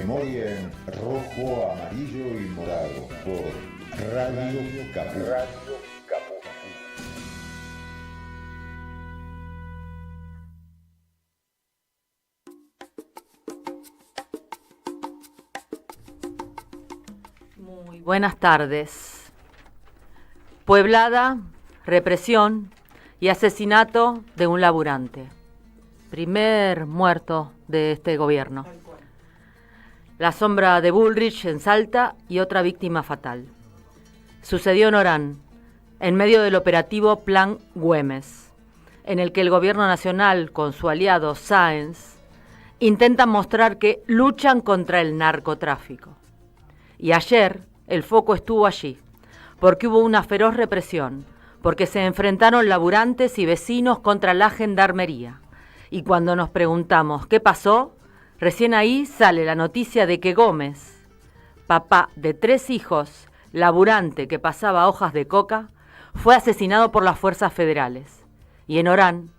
Memoria en rojo, amarillo y morado por Radio Caput. Muy buenas tardes. Pueblada, represión y asesinato de un laburante. Primer muerto de este gobierno. La sombra de Bullrich en Salta y otra víctima fatal. Sucedió en Orán, en medio del operativo Plan Güemes, en el que el gobierno nacional, con su aliado Sáenz, intentan mostrar que luchan contra el narcotráfico. Y ayer el foco estuvo allí, porque hubo una feroz represión, porque se enfrentaron laburantes y vecinos contra la gendarmería. Y cuando nos preguntamos qué pasó, recién ahí sale la noticia de que Gómez, papá de 3 hijos, laburante que pasaba hojas de coca, fue asesinado por las fuerzas federales. Y en Orán,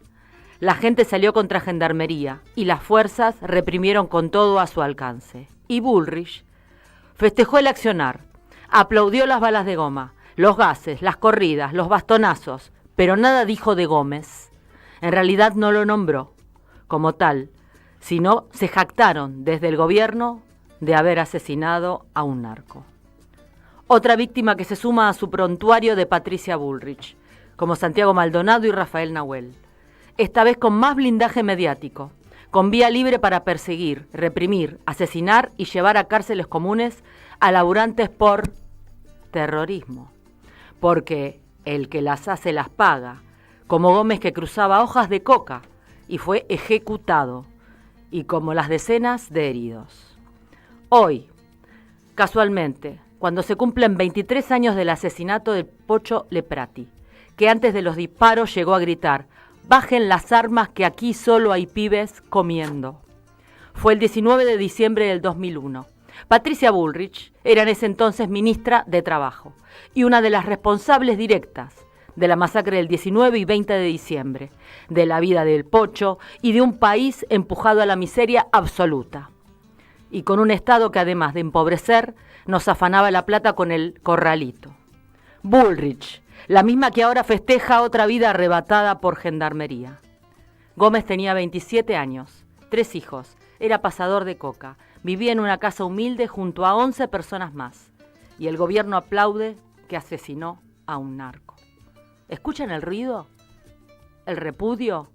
la gente salió contra gendarmería y las fuerzas reprimieron con todo a su alcance. Y Bullrich festejó el accionar, aplaudió las balas de goma, los gases, las corridas, los bastonazos, pero nada dijo de Gómez. En realidad no lo nombró como tal, sino se jactaron desde el gobierno de haber asesinado a un narco. Otra víctima que se suma a su prontuario de Patricia Bullrich, como Santiago Maldonado y Rafael Nahuel, esta vez con más blindaje mediático, con vía libre para perseguir, reprimir, asesinar y llevar a cárceles comunes a laburantes por terrorismo, porque el que las hace las paga, como Gómez que cruzaba hojas de coca y fue ejecutado, y como las decenas de heridos. Hoy, casualmente, cuando se cumplen 23 años del asesinato de Pocho Leprati, que antes de los disparos llegó a gritar: «Bajen las armas que aquí solo hay pibes comiendo». Fue el 19 de diciembre del 2001. Patricia Bullrich era en ese entonces ministra de Trabajo y una de las responsables directas de la masacre del 19 y 20 de diciembre, de la vida del Pocho y de un país empujado a la miseria absoluta. Y con un Estado que además de empobrecer, nos afanaba la plata con el corralito. Bullrich, la misma que ahora festeja otra vida arrebatada por gendarmería. Gómez tenía 27 años, 3 hijos, era pasador de coca, vivía en una casa humilde junto a 11 personas más. Y el gobierno aplaude que asesinó a un narco. ¿Escuchan el ruido? ¿El repudio?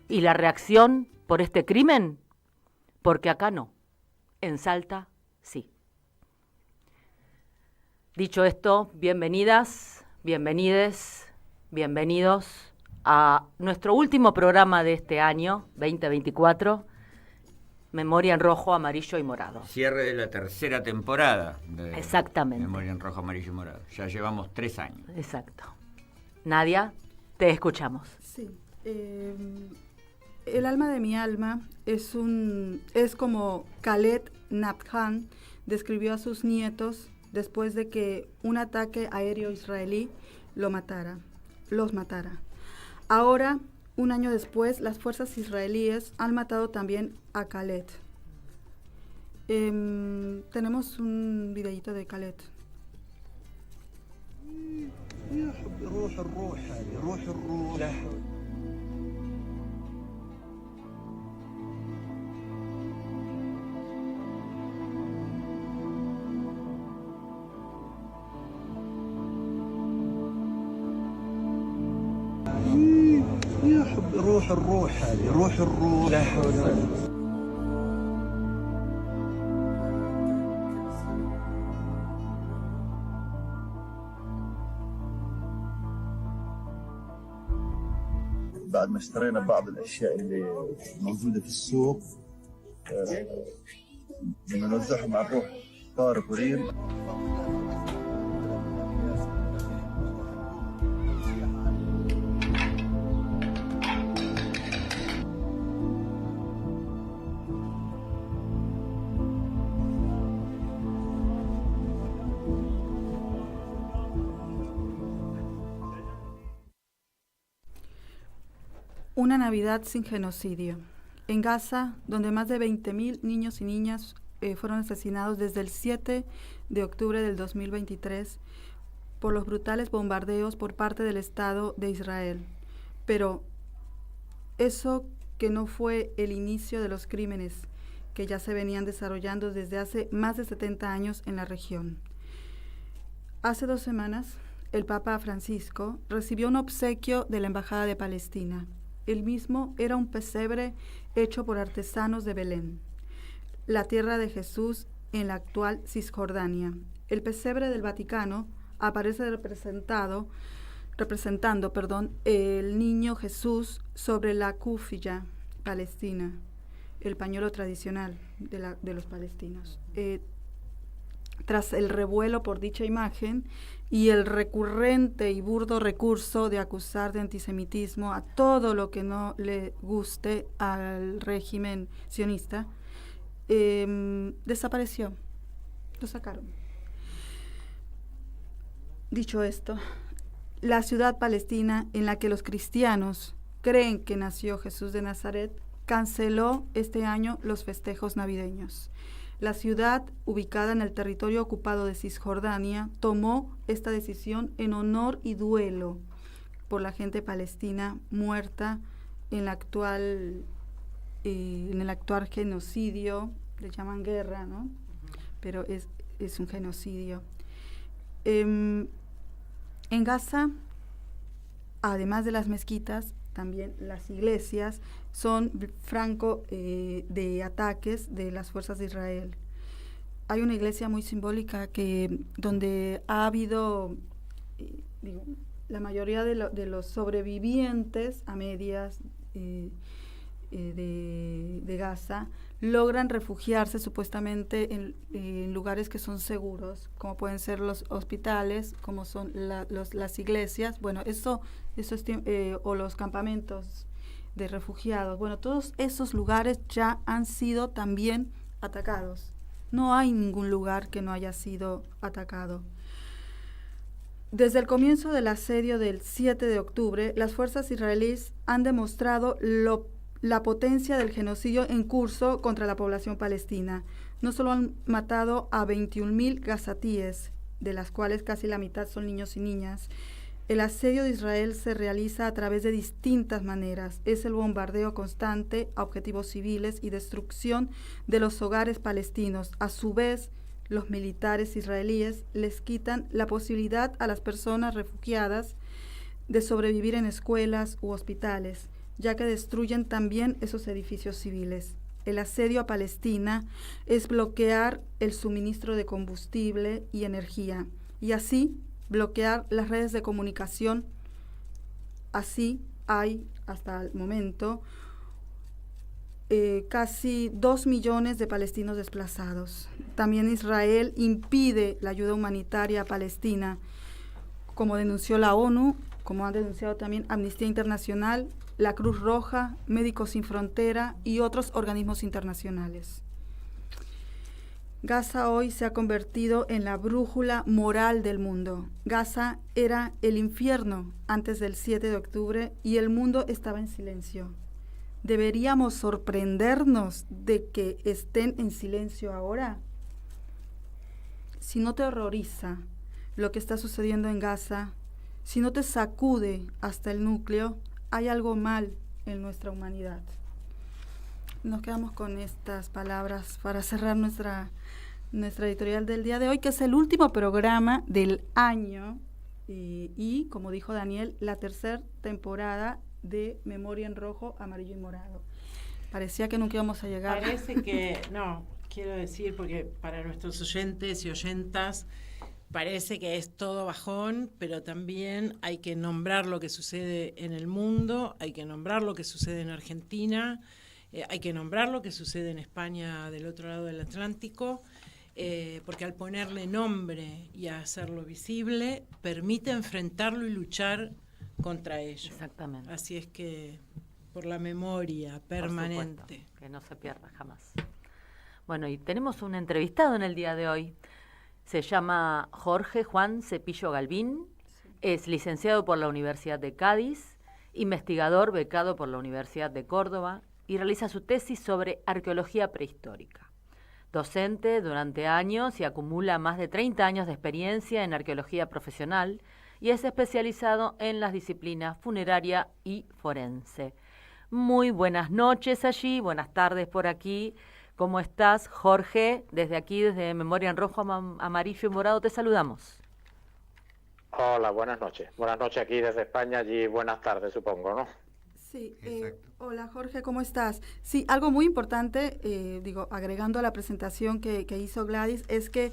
¿Y la reacción por este crimen? Porque acá no. En Salta, sí. Dicho esto, bienvenidas, bienvenides, bienvenidos a nuestro último programa de este año, 2024, Memoria en rojo, amarillo y morado. Cierre de la tercera temporada de Exactamente. Memoria en rojo, amarillo y morado. Ya llevamos 3 años. Exacto. Nadia, te escuchamos. Sí. El alma de mi alma es como Khaled Nabhan describió a sus nietos después de que un ataque aéreo israelí los matara. Ahora, un año después, las fuerzas israelíes han matado también a Khaled. Tenemos un videíto de Khaled. يا حبي روح الروح هذه روح الروح لا يا حبي روح الروح هذه روح الروح لا حول ولا قوة. بعد ما اشترينا بعض الاشياء اللي موجوده في السوق بنوزعهم على الروح طارق وريم. Una Navidad sin genocidio. En Gaza, donde más de 20.000 niños y niñas fueron asesinados desde el 7 de octubre del 2023 por los brutales bombardeos por parte del Estado de Israel. Pero eso que no fue el inicio de los crímenes que ya se venían desarrollando desde hace más de 70 años en la región. Hace 2 semanas, el Papa Francisco recibió un obsequio de la Embajada de Palestina. El mismo era un pesebre hecho por artesanos de Belén, la tierra de Jesús en la actual Cisjordania. El pesebre del Vaticano aparece representando, el niño Jesús sobre la kufiyá palestina, el pañuelo tradicional de los palestinos. Tras el revuelo por dicha imagen y el recurrente y burdo recurso de acusar de antisemitismo a todo lo que no le guste al régimen sionista, desapareció, lo sacaron. Dicho esto, la ciudad palestina en la que los cristianos creen que nació Jesús de Nazaret canceló este año los festejos navideños. La ciudad, ubicada en el territorio ocupado de Cisjordania, tomó esta decisión en honor y duelo por la gente palestina muerta en el actual genocidio. Le llaman guerra, ¿no? Pero es un genocidio. En Gaza, además de las mezquitas, también las iglesias son franco de ataques de las fuerzas de Israel. Hay una iglesia muy simbólica donde ha habido, la mayoría de los sobrevivientes a medias de Gaza logran refugiarse supuestamente en lugares que son seguros, como pueden ser los hospitales, como son las iglesias, bueno, o los campamentos de refugiados. Bueno, todos esos lugares ya han sido también atacados. No hay ningún lugar que no haya sido atacado. Desde el comienzo del asedio del 7 de octubre, las fuerzas israelíes han demostrado la potencia del genocidio en curso contra la población palestina. No solo han matado a 21.000 gazatíes, de las cuales casi la mitad son niños y niñas. El asedio de Israel se realiza a través de distintas maneras. Es el bombardeo constante a objetivos civiles y destrucción de los hogares palestinos. A su vez, los militares israelíes les quitan la posibilidad a las personas refugiadas de sobrevivir en escuelas u hospitales, ya que destruyen también esos edificios civiles. El asedio a Palestina es bloquear el suministro de combustible y energía, y así bloquear las redes de comunicación. Así hay, hasta el momento, casi 2 millones de palestinos desplazados. También Israel impide la ayuda humanitaria a Palestina, como denunció la ONU, como han denunciado también Amnistía Internacional, la Cruz Roja, Médicos Sin Frontera y otros organismos internacionales. Gaza hoy se ha convertido en la brújula moral del mundo. Gaza era el infierno antes del 7 de octubre y el mundo estaba en silencio. ¿Deberíamos sorprendernos de que estén en silencio ahora? Si no te horroriza lo que está sucediendo en Gaza, si no te sacude hasta el núcleo, hay algo mal en nuestra humanidad. Nos quedamos con estas palabras para cerrar nuestra editorial del día de hoy, que es el último programa del año y como dijo Daniel, la 3ª temporada de Memoria en Rojo, Amarillo y Morado. Parecía que nunca íbamos a llegar. Parece que, no, quiero decir, porque para nuestros oyentes y oyentas, parece que es todo bajón, pero también hay que nombrar lo que sucede en el mundo, hay que nombrar lo que sucede en Argentina, hay que nombrar lo que sucede en España del otro lado del Atlántico, porque al ponerle nombre y hacerlo visible, permite enfrentarlo y luchar contra ello. Exactamente. Así es que por la memoria permanente. Por supuesto, que no se pierda jamás. Bueno, y tenemos un entrevistado en el día de hoy. Se llama Jorge Juan Cepillo Galvín, es licenciado por la Universidad de Cádiz, investigador becado por la Universidad de Córdoba y realiza su tesis sobre arqueología prehistórica. docente durante años y acumula más de 30 años de experiencia en arqueología profesional y es especializado en las disciplinas funeraria y forense. Muy buenas noches allí, buenas tardes por aquí. ¿Cómo estás, Jorge? Desde aquí, desde Memoria en Rojo, Amarillo y Morado, te saludamos. Hola, buenas noches. Buenas noches aquí desde España, allí buenas tardes, supongo, ¿no? Sí, hola Jorge, ¿cómo estás? Sí, algo muy importante, agregando a la presentación que hizo Gladys, es que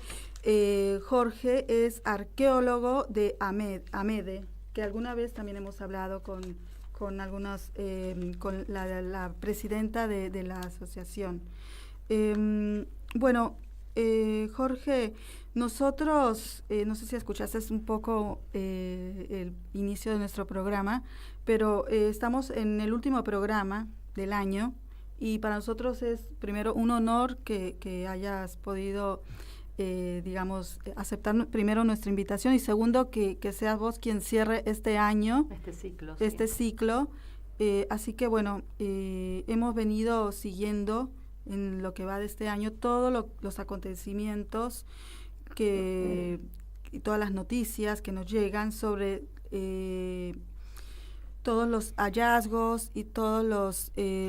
Jorge es arqueólogo de AMEDE, que alguna vez también hemos hablado con algunos, con la presidenta de la asociación. Jorge, nosotros, no sé si escuchaste un poco el inicio de nuestro programa, pero estamos en el último programa del año y para nosotros es primero un honor que hayas podido, aceptar primero nuestra invitación y segundo que seas vos quien cierre este año, este ciclo. Así que hemos venido siguiendo en lo que va de este año todos los acontecimientos y todas las noticias que nos llegan sobre todos los hallazgos y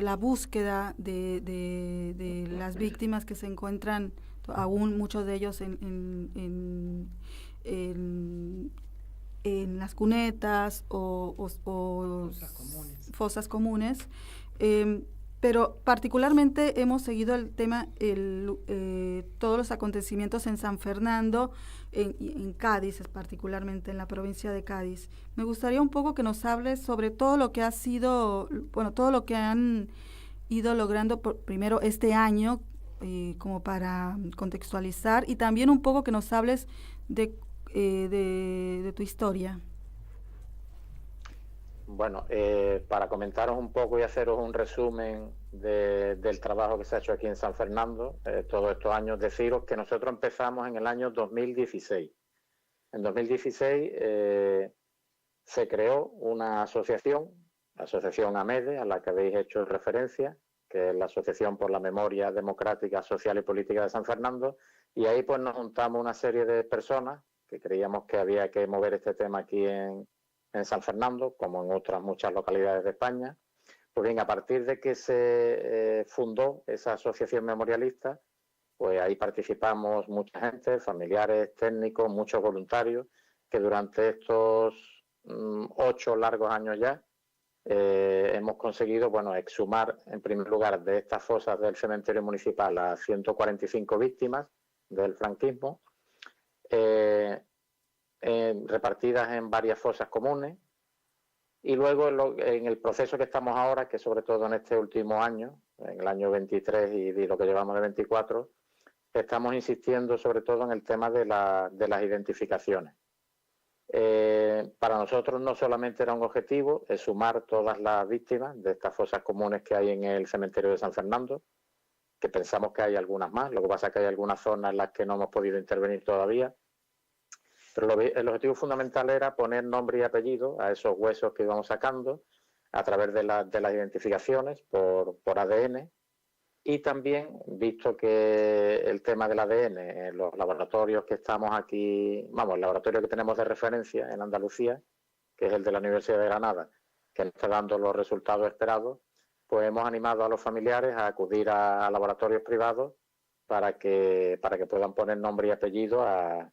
la búsqueda de las víctimas que se encuentran, aún muchos de ellos en las cunetas o fosas comunes. Pero particularmente hemos seguido el tema, todos los acontecimientos en San Fernando, en Cádiz, particularmente en la provincia de Cádiz. Me gustaría un poco que nos hables sobre todo lo que ha sido, todo lo que han ido logrando primero este año, como para contextualizar, y también un poco que nos hables de tu historia. Bueno, para comentaros un poco y haceros un resumen del trabajo que se ha hecho aquí en San Fernando todos estos años, deciros que nosotros empezamos en el año 2016. En 2016 se creó una asociación, la Asociación AMEDE, a la que habéis hecho referencia, que es la Asociación por la Memoria Democrática, Social y Política de San Fernando, y ahí pues nos juntamos una serie de personas que creíamos que había que mover este tema aquí en San Fernando, como en otras muchas localidades de España. Pues bien, a partir de que se fundó esa asociación memorialista, pues ahí participamos mucha gente, familiares, técnicos, muchos voluntarios, que durante estos 8 largos años ya hemos conseguido, exhumar en primer lugar de estas fosas del cementerio municipal a 145 víctimas del franquismo, repartidas en varias fosas comunes, y luego en el proceso que estamos ahora, que sobre todo en este último año, en el año 23 y lo que llevamos de 24, estamos insistiendo sobre todo en el tema de las identificaciones. Para nosotros no solamente era un objetivo, es sumar todas las víctimas de estas fosas comunes que hay en el cementerio de San Fernando, que pensamos que hay algunas más, lo que pasa es que hay algunas zonas en las que no hemos podido intervenir todavía. Pero el objetivo fundamental era poner nombre y apellido a esos huesos que íbamos sacando a través de las identificaciones por ADN, y también, visto que el tema del ADN en los laboratorios que estamos aquí, el laboratorio que tenemos de referencia en Andalucía, que es el de la Universidad de Granada, que nos está dando los resultados esperados, pues hemos animado a los familiares a acudir a laboratorios privados para que puedan poner nombre y apellido a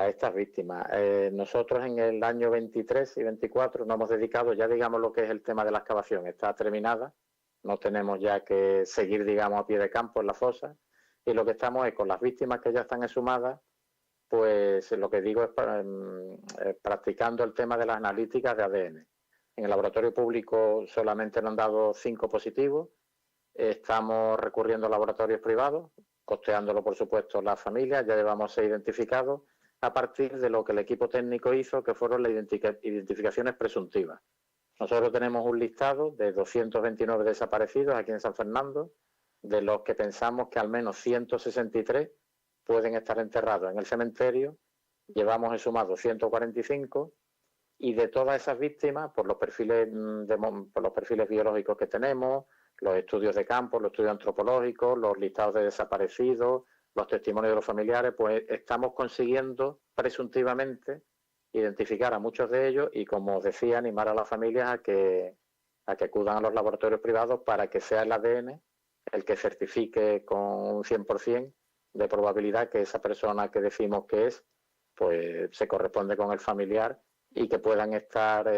estas víctimas. Nosotros en el año 23 y 24 nos hemos dedicado, ya digamos lo que es el tema de la excavación, está terminada, no tenemos ya que seguir, digamos, a pie de campo en la fosa, y lo que estamos es con las víctimas que ya están exhumadas, pues lo que digo es practicando el tema de las analíticas de ADN. En el laboratorio público solamente nos han dado 5 positivos, estamos recurriendo a laboratorios privados, costeándolo por supuesto las familias, ya llevamos 6 identificados, a partir de lo que el equipo técnico hizo, que fueron las identificaciones presuntivas. Nosotros tenemos un listado de 229 desaparecidos aquí en San Fernando, de los que pensamos que al menos 163 pueden estar enterrados en el cementerio. Llevamos exhumados 145, y de todas esas víctimas, por los perfiles biológicos que tenemos, los estudios de campo, los estudios antropológicos, los listados de desaparecidos, los testimonios de los familiares, pues estamos consiguiendo presuntivamente identificar a muchos de ellos y, como os decía, animar a las familias a que acudan a los laboratorios privados para que sea el ADN el que certifique con un 100% de probabilidad que esa persona que decimos que es, pues se corresponde con el familiar y que puedan estar,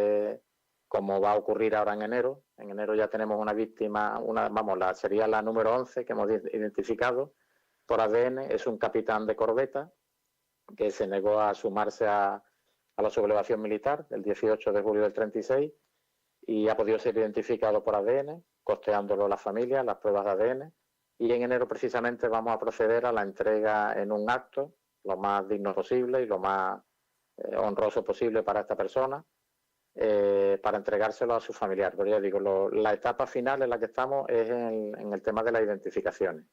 como va a ocurrir ahora en enero. En enero ya tenemos una víctima, sería la número 11 que hemos identificado por ADN. Es un capitán de corbeta que se negó a sumarse a la sublevación militar del 18 de julio del 36 y ha podido ser identificado por ADN, costeándolo la familia, las pruebas de ADN. Y en enero precisamente vamos a proceder a la entrega en un acto lo más digno posible y lo más honroso posible para esta persona, para entregárselo a su familiar. Pero ya digo, la etapa final en la que estamos es en el tema de las identificaciones.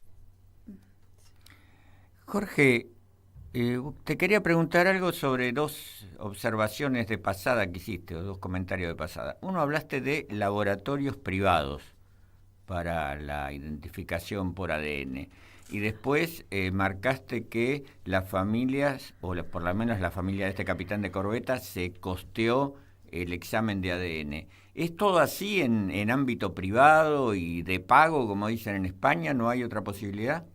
Jorge, te quería preguntar algo sobre dos observaciones de pasada que hiciste, o dos comentarios de pasada. Uno, hablaste de laboratorios privados para la identificación por ADN. Y después marcaste que las familias, por lo menos la familia de este capitán de corbeta, se costeó el examen de ADN. ¿Es todo así en ámbito privado y de pago, como dicen en España? ¿No hay otra posibilidad?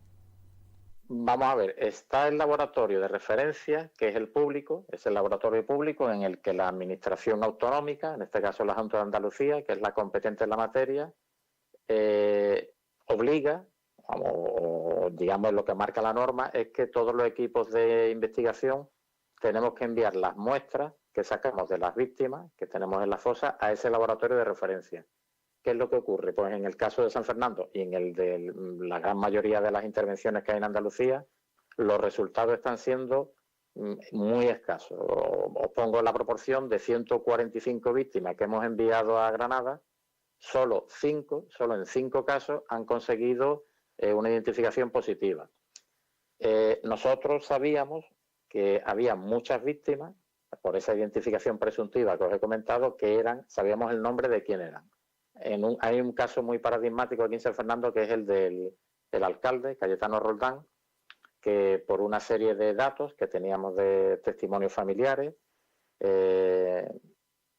Vamos a ver, está el laboratorio de referencia, que es el público, es el laboratorio público en el que la administración autonómica, en este caso la Junta de Andalucía, que es la competente en la materia, obliga, o digamos lo que marca la norma, es que todos los equipos de investigación tenemos que enviar las muestras que sacamos de las víctimas que tenemos en la fosa a ese laboratorio de referencia. ¿Qué es lo que ocurre? Pues en el caso de San Fernando y en el de la gran mayoría de las intervenciones que hay en Andalucía, los resultados están siendo muy escasos. Os pongo la proporción de 145 víctimas que hemos enviado a Granada, solo en 5 casos han conseguido una identificación positiva. Nosotros sabíamos que había muchas víctimas, por esa identificación presuntiva que os he comentado, sabíamos el nombre de quién eran. Hay un caso muy paradigmático aquí en San Fernando, que es el del alcalde, Cayetano Roldán, que por una serie de datos que teníamos de testimonios familiares,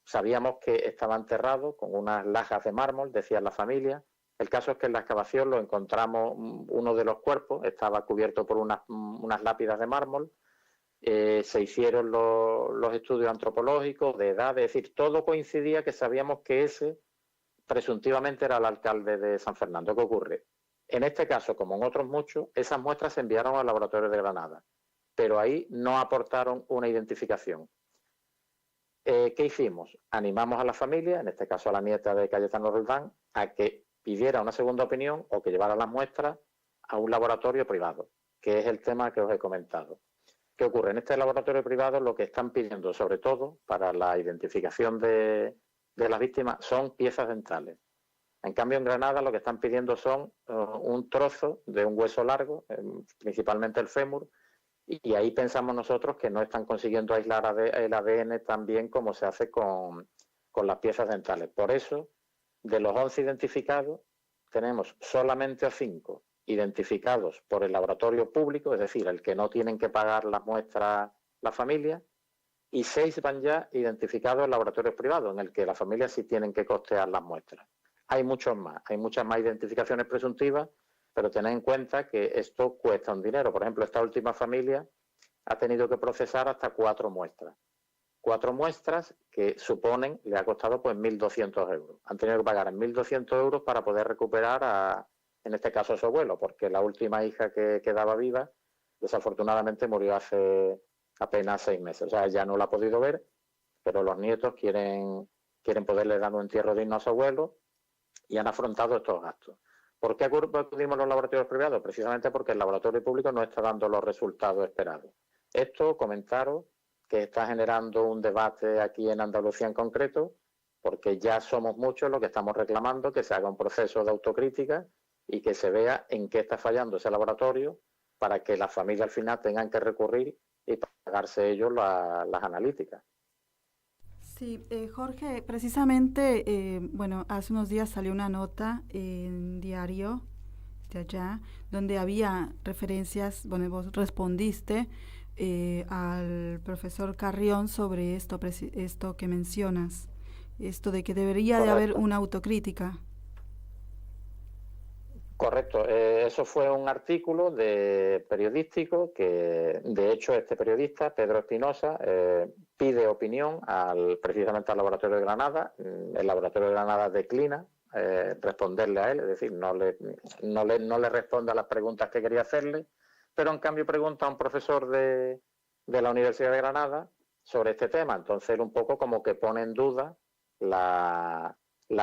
sabíamos que estaba enterrado con unas lajas de mármol, decía la familia. El caso es que en la excavación lo encontramos, uno de los cuerpos estaba cubierto por unas lápidas de mármol. Se hicieron los estudios antropológicos de edad, es decir, todo coincidía que sabíamos que ese presuntivamente era el alcalde de San Fernando. ¿Qué ocurre? En este caso, como en otros muchos, esas muestras se enviaron al laboratorio de Granada, pero ahí no aportaron una identificación. ¿Qué hicimos? Animamos a la familia, en este caso a la nieta de Cayetano Roldán, a que pidiera una segunda opinión o que llevara las muestras a un laboratorio privado, que es el tema que os he comentado. ¿Qué ocurre? En este laboratorio privado lo que están pidiendo, sobre todo para la identificación de las víctimas, son piezas dentales. En cambio, en Granada lo que están pidiendo son un trozo de un hueso largo, principalmente el fémur, y ahí pensamos nosotros que no están consiguiendo aislar el ADN tan bien como se hace con las piezas dentales. Por eso, de los 11 identificados, tenemos solamente 5 identificados por el laboratorio público, es decir, el que no tienen que pagar las muestras la familia, y 6 van ya identificados en laboratorios privados, en el que las familias sí tienen que costear las muestras. Hay muchos más, hay muchas más identificaciones presuntivas, pero tened en cuenta que esto cuesta un dinero. Por ejemplo, esta última familia ha tenido que procesar hasta 4 muestras. 4 muestras que le ha costado pues 1.200 euros. Han tenido que pagar 1.200 euros para poder recuperar en este caso a su abuelo, porque la última hija que quedaba viva, desafortunadamente murió hace apenas 6 meses. O sea, ya no la ha podido ver, pero los nietos quieren poderle dar un entierro digno a su abuelo y han afrontado estos gastos. ¿Por qué acudimos a los laboratorios privados? Precisamente porque el laboratorio público no está dando los resultados esperados. Esto, comentaros, que está generando un debate aquí en Andalucía en concreto, porque ya somos muchos los que estamos reclamando que se haga un proceso de autocrítica y que se vea en qué está fallando ese laboratorio para que las familias al final tengan que recurrir y pagarse ellos las analíticas. Sí, Jorge, precisamente, bueno, hace unos días salió una nota en diario de allá, donde había referencias, bueno, vos respondiste al profesor Carrión sobre esto que mencionas, esto de que debería de haber Correcto. una autocrítica. Correcto, eso fue un artículo periodístico que, de hecho, este periodista, Pedro Espinosa, pide opinión precisamente al Laboratorio de Granada. El Laboratorio de Granada declina responderle a él, es decir, no le responde a las preguntas que quería hacerle, pero en cambio pregunta a un profesor de la Universidad de Granada sobre este tema. Entonces él un poco como que pone en duda la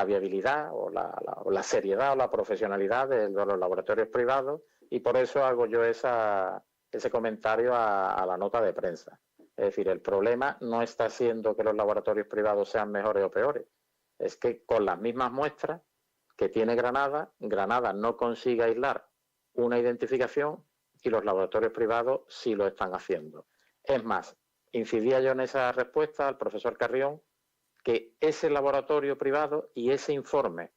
viabilidad o la seriedad o la profesionalidad de los laboratorios privados, y por eso hago yo ese comentario a la nota de prensa. Es decir, el problema no está siendo que los laboratorios privados sean mejores o peores, es que con las mismas muestras que tiene Granada, Granada no consigue aislar una identificación y los laboratorios privados sí lo están haciendo. Es más, incidía yo en esa respuesta al profesor Carrión, que ese laboratorio privado y ese informe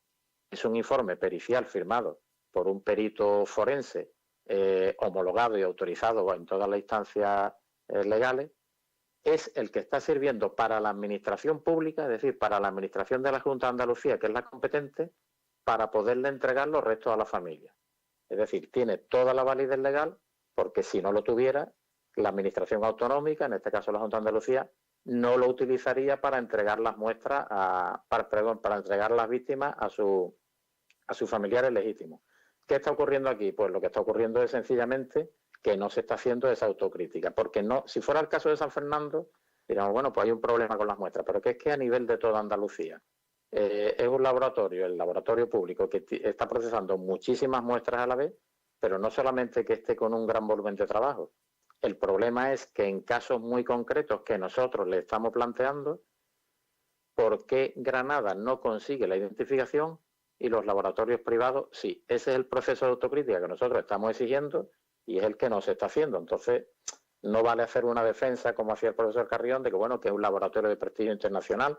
es un informe pericial firmado por un perito forense homologado y autorizado en todas las instancias legales, es el que está sirviendo para la administración pública, es decir, para la administración de la Junta de Andalucía, que es la competente, para poderle entregar los restos a la familia. Es decir, tiene toda la validez legal, porque si no lo tuviera, la administración autonómica, en este caso la Junta de Andalucía, no lo utilizaría para entregar las muestras, para entregar las víctimas a sus familiares legítimos. ¿Qué está ocurriendo aquí? Pues lo que está ocurriendo es sencillamente que no se está haciendo esa autocrítica, porque no, si fuera el caso de San Fernando, diríamos, bueno, pues hay un problema con las muestras, pero que es que a nivel de toda Andalucía es un laboratorio, el laboratorio público, que está procesando muchísimas muestras a la vez, pero no solamente que esté con un gran volumen de trabajo. El problema es que en casos muy concretos que nosotros le estamos planteando, ¿por qué Granada no consigue la identificación y los laboratorios privados sí? Ese es el proceso de autocrítica que nosotros estamos exigiendo y es el que no se está haciendo. Entonces, no vale hacer una defensa como hacía el profesor Carrión de que, bueno, que es un laboratorio de prestigio internacional.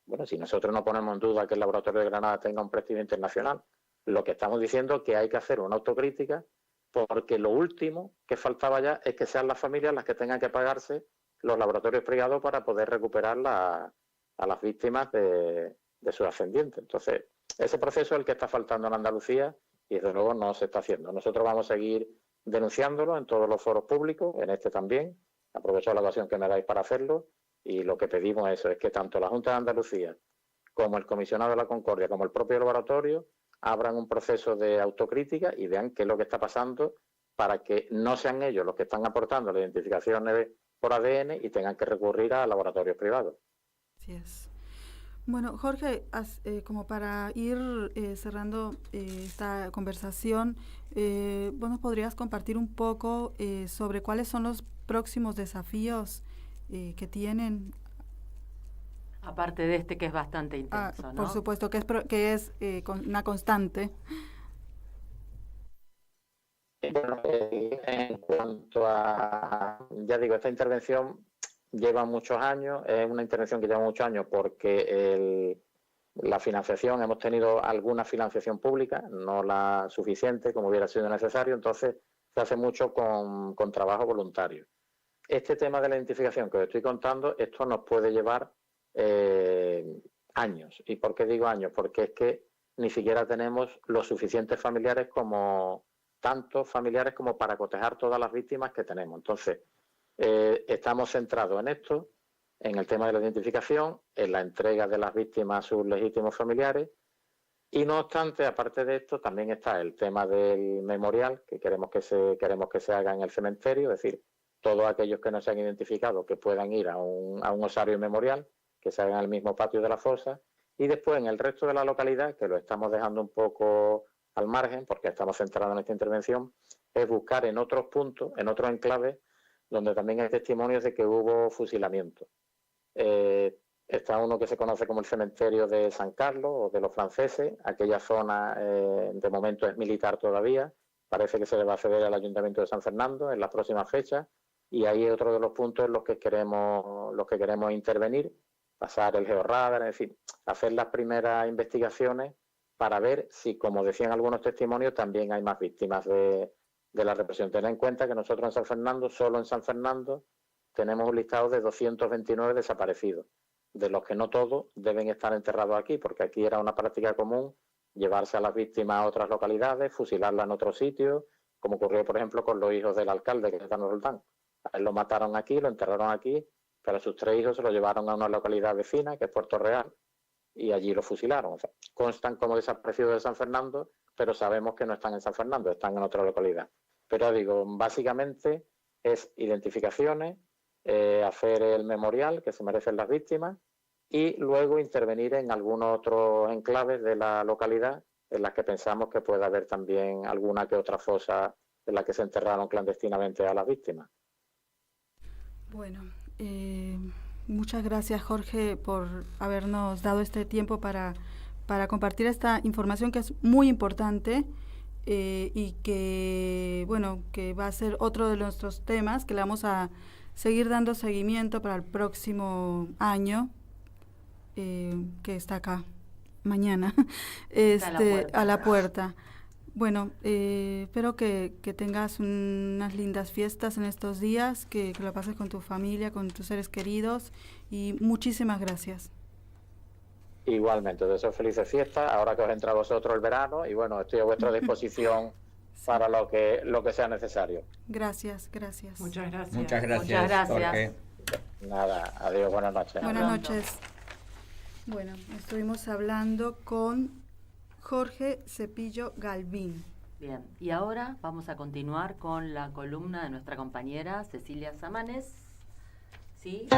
Bueno, si nosotros no ponemos en duda que el laboratorio de Granada tenga un prestigio internacional, lo que estamos diciendo es que hay que hacer una autocrítica, porque lo último que faltaba ya es que sean las familias las que tengan que pagarse los laboratorios privados para poder recuperar a las víctimas de sus ascendientes. Entonces, ese proceso es el que está faltando en Andalucía y desde luego no se está haciendo. Nosotros vamos a seguir denunciándolo en todos los foros públicos, en este también. Aprovecho la ocasión que me dais para hacerlo y lo que pedimos es que tanto la Junta de Andalucía como el Comisionado de la Concordia como el propio laboratorio abran un proceso de autocrítica y vean qué es lo que está pasando para que no sean ellos los que están aportando la identificación por ADN y tengan que recurrir a laboratorios privados. Así es. Bueno, Jorge, como para ir cerrando esta conversación, ¿vos nos podrías compartir un poco sobre cuáles son los próximos desafíos que tienen? Aparte de este que es bastante intenso, ¿no? Por supuesto, que es una constante. Bueno, en cuanto a, ya digo, esta intervención lleva muchos años, es una intervención que lleva muchos años porque la financiación, hemos tenido alguna financiación pública, no la suficiente como hubiera sido necesario, entonces se hace mucho con trabajo voluntario. Este tema de la identificación que os estoy contando, esto nos puede llevar años. ¿Y por qué digo años? Porque es que ni siquiera tenemos los suficientes familiares tantos familiares como para cotejar todas las víctimas que tenemos. Entonces, estamos centrados en esto, en el tema de la identificación, en la entrega de las víctimas a sus legítimos familiares, y no obstante, aparte de esto, también está el tema del memorial, que queremos que se haga en el cementerio, es decir, todos aquellos que no se han identificado que puedan ir a un osario memorial, que se haga en el mismo patio de la fosa, y después en el resto de la localidad, que lo estamos dejando un poco al margen, porque estamos centrados en esta intervención, es buscar en otros puntos, en otros enclaves, donde también hay testimonios de que hubo fusilamiento. Está uno que se conoce como el cementerio de San Carlos o de los franceses. Aquella zona de momento es militar todavía. Parece que se le va a ceder al Ayuntamiento de San Fernando en las próximas fechas. Y ahí es otro de los puntos en los que queremos intervenir pasar el georradar, es decir, hacer las primeras investigaciones para ver si, como decían algunos testimonios, también hay más víctimas de la represión. Ten en cuenta que nosotros en San Fernando, solo en San Fernando, tenemos un listado de 229 desaparecidos, de los que no todos deben estar enterrados aquí, porque aquí era una práctica común llevarse a las víctimas a otras localidades, fusilarlas en otros sitios, como ocurrió, por ejemplo, con los hijos del alcalde, que están en Roldán. A él lo mataron aquí, lo enterraron aquí, pero a sus 3 hijos se lo llevaron a una localidad vecina, que es Puerto Real, y allí lo fusilaron. O sea, constan como desaparecidos de San Fernando, pero sabemos que no están en San Fernando, están en otra localidad. Pero digo, básicamente es identificaciones, hacer el memorial que se merecen las víctimas y luego intervenir en algunos otros enclaves de la localidad en las que pensamos que puede haber también alguna que otra fosa en la que se enterraron clandestinamente a las víctimas. Bueno, muchas gracias, Jorge, por habernos dado este tiempo para compartir esta información que es muy importante y que, bueno, que va a ser otro de nuestros temas que le vamos a seguir dando seguimiento para el próximo año, que está acá mañana, a la puerta. Bueno, espero que tengas unas lindas fiestas en estos días, que lo pases con tu familia, con tus seres queridos, y muchísimas gracias. Igualmente, deseo felices fiestas, ahora que os entra a vosotros el verano, y bueno, estoy a vuestra disposición sí, para lo que sea necesario. Gracias. Muchas gracias. Muchas gracias, Jorge. Nada, adiós, buenas noches. Buenas noches. Bueno, estuvimos hablando con Jorge Cepillo Galvín. Bien, y ahora vamos a continuar con la columna de nuestra compañera Cecilia Samanes. ¿Sí?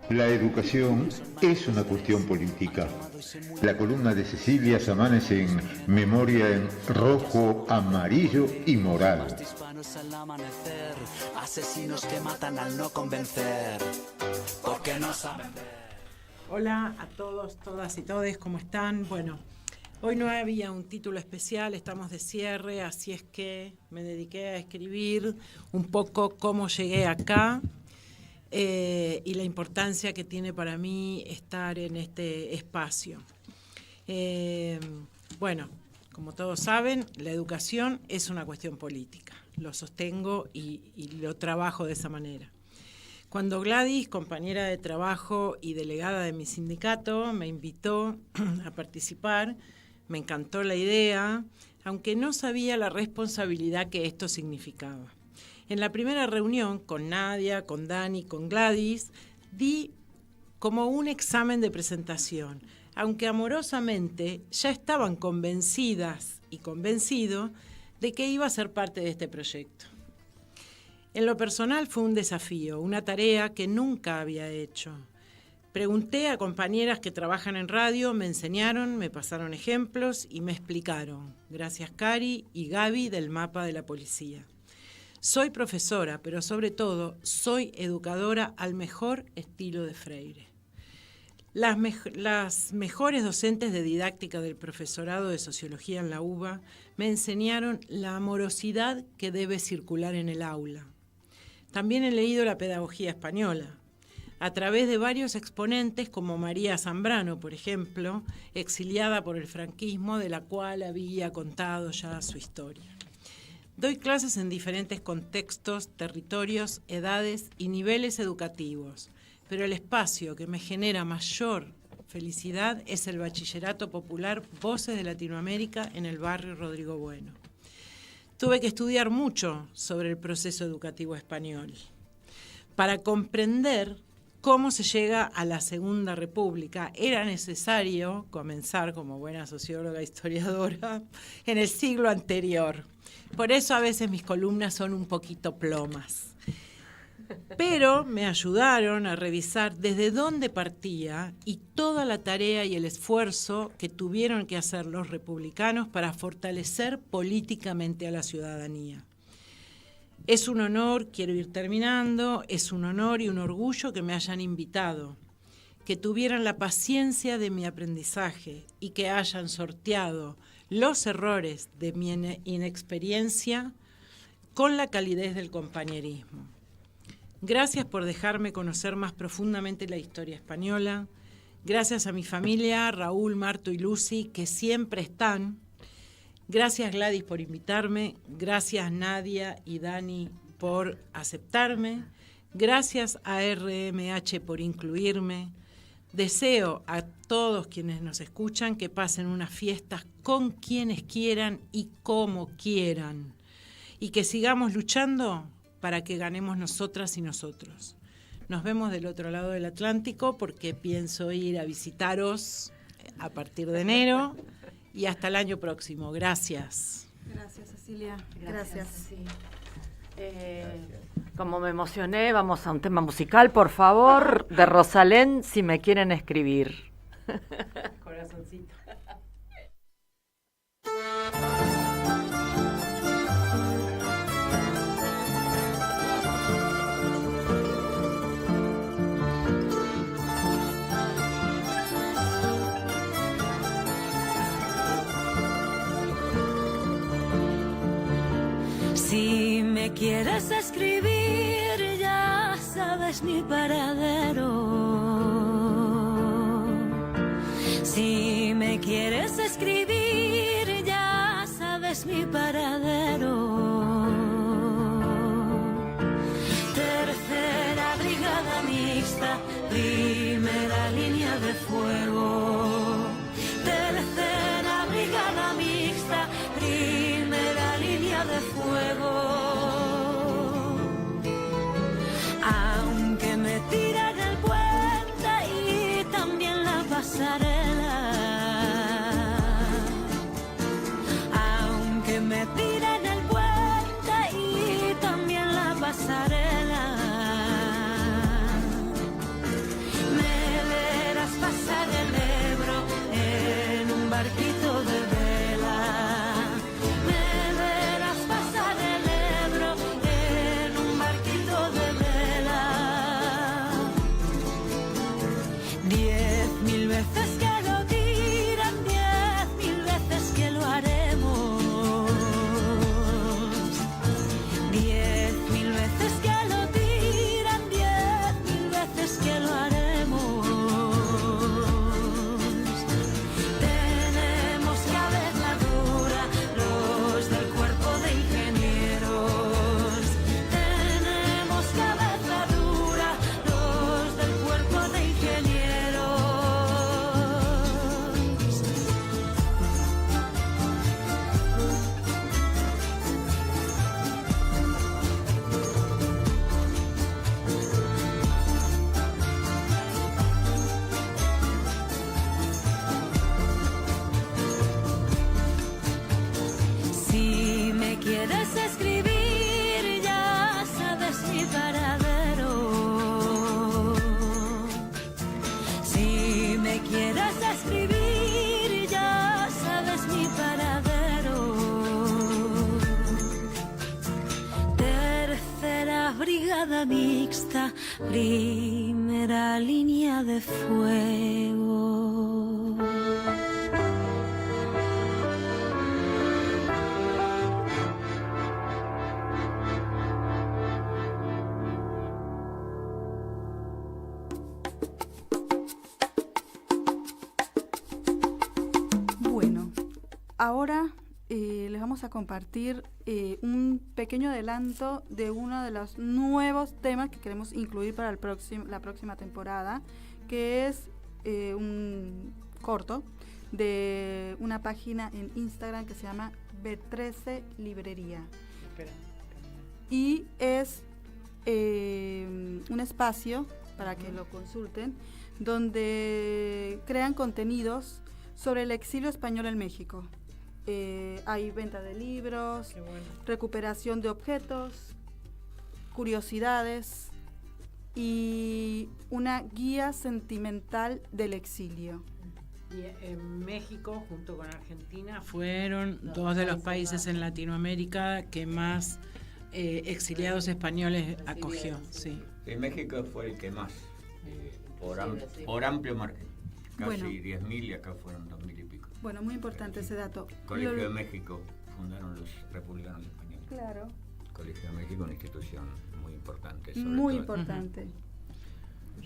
La educación es una cuestión política. La columna de Cecilia Samanes en Memoria en rojo, amarillo y morado. Asesinos que matan al no convencer, porque no saben ver. Hola a todos, todas y todes, ¿cómo están? Bueno, hoy no había un título especial, estamos de cierre, así es que me dediqué a escribir un poco cómo llegué acá y la importancia que tiene para mí estar en este espacio. Bueno, como todos saben, la educación es una cuestión política, lo sostengo y lo trabajo de esa manera. Cuando Gladys, compañera de trabajo y delegada de mi sindicato, me invitó a participar, me encantó la idea, aunque no sabía la responsabilidad que esto significaba. En la primera reunión con Nadia, con Dani, con Gladys, di como un examen de presentación, aunque amorosamente ya estaban convencidas y convencidos de que iba a ser parte de este proyecto. En lo personal fue un desafío, una tarea que nunca había hecho. Pregunté a compañeras que trabajan en radio, me enseñaron, me pasaron ejemplos y me explicaron. Gracias Cari y Gaby del mapa de la policía. Soy profesora, pero sobre todo soy educadora al mejor estilo de Freire. Las mejores docentes de didáctica del profesorado de sociología en la UBA me enseñaron la amorosidad que debe circular en el aula. También he leído la pedagogía española, a través de varios exponentes como María Zambrano, por ejemplo, exiliada por el franquismo, de la cual había contado ya su historia. Doy clases en diferentes contextos, territorios, edades y niveles educativos, pero el espacio que me genera mayor felicidad es el Bachillerato Popular Voces de Latinoamérica en el barrio Rodrigo Bueno. Tuve que estudiar mucho sobre el proceso educativo español para comprender cómo se llega a la Segunda República. Era necesario comenzar, como buena socióloga e historiadora, en el siglo anterior. Por eso a veces mis columnas son un poquito plomas. Pero me ayudaron a revisar desde dónde partía y toda la tarea y el esfuerzo que tuvieron que hacer los republicanos para fortalecer políticamente a la ciudadanía. Es un honor, quiero ir terminando, es un honor y un orgullo que me hayan invitado, que tuvieran la paciencia de mi aprendizaje y que hayan sorteado los errores de mi inexperiencia con la calidez del compañerismo. Gracias por dejarme conocer más profundamente la historia española. Gracias a mi familia, Raúl, Marto y Lucy, que siempre están. Gracias, Gladys, por invitarme. Gracias, Nadia y Dani, por aceptarme. Gracias a RMH por incluirme. Deseo a todos quienes nos escuchan que pasen unas fiestas con quienes quieran y como quieran. Y que sigamos luchando para que ganemos nosotras y nosotros. Nos vemos del otro lado del Atlántico porque pienso ir a visitaros a partir de enero y hasta el año próximo. Gracias. Gracias, Cecilia. Gracias. Como me emocioné, vamos a un tema musical, por favor, de Rosalén, si me quieren escribir. Corazoncito. Si me quieres escribir, ya sabes mi paradero. Si me quieres escribir, ya sabes mi paradero. Tercera brigada mixta, primera línea de fuego. Tercera brigada mixta, primera línea de fuego. Aunque me tiren el puente y también la pasarela. Aunque me tiren el puente y también la pasarela. Me verás pasar el Ebro en un barquito de vela. Me verás pasar el Ebro en un barquito de vela. 10.000 veces que lo tiran, 10.000 veces que lo haremos. 10.000 veces que lo tiran, 10.000 veces que lo haremos. Tenemos cabeza dura los del cuerpo de ingenieros. Tenemos cabeza dura los del cuerpo de ingenieros. Si me quieres escribir, ya sabes mi paradero. Si me quieres escribir, ya sabes mi paradero. Tercera brigada mixta, primera línea de fuego. Bueno, ahora les vamos a compartir un pequeño adelanto de uno de los nuevos temas que queremos incluir para la próxima temporada, que es un corto de una página en Instagram que se llama B13 Librería. Espera. Y es un espacio para que lo consulten, donde crean contenidos sobre el exilio español en México. Hay venta de libros, Qué bueno. recuperación de objetos, curiosidades y una guía sentimental del exilio. Y en México, junto con Argentina, fueron dos de los países en Latinoamérica que más exiliados españoles acogió. Sí. En México fue el que más, por amplio margen. Casi Bueno. 10.000 y acá fueron 2.000 y pico. Bueno, muy importante ese dato. Colegio de México fundaron los republicanos españoles. Claro. Colegio de México, una institución muy importante. Muy importante.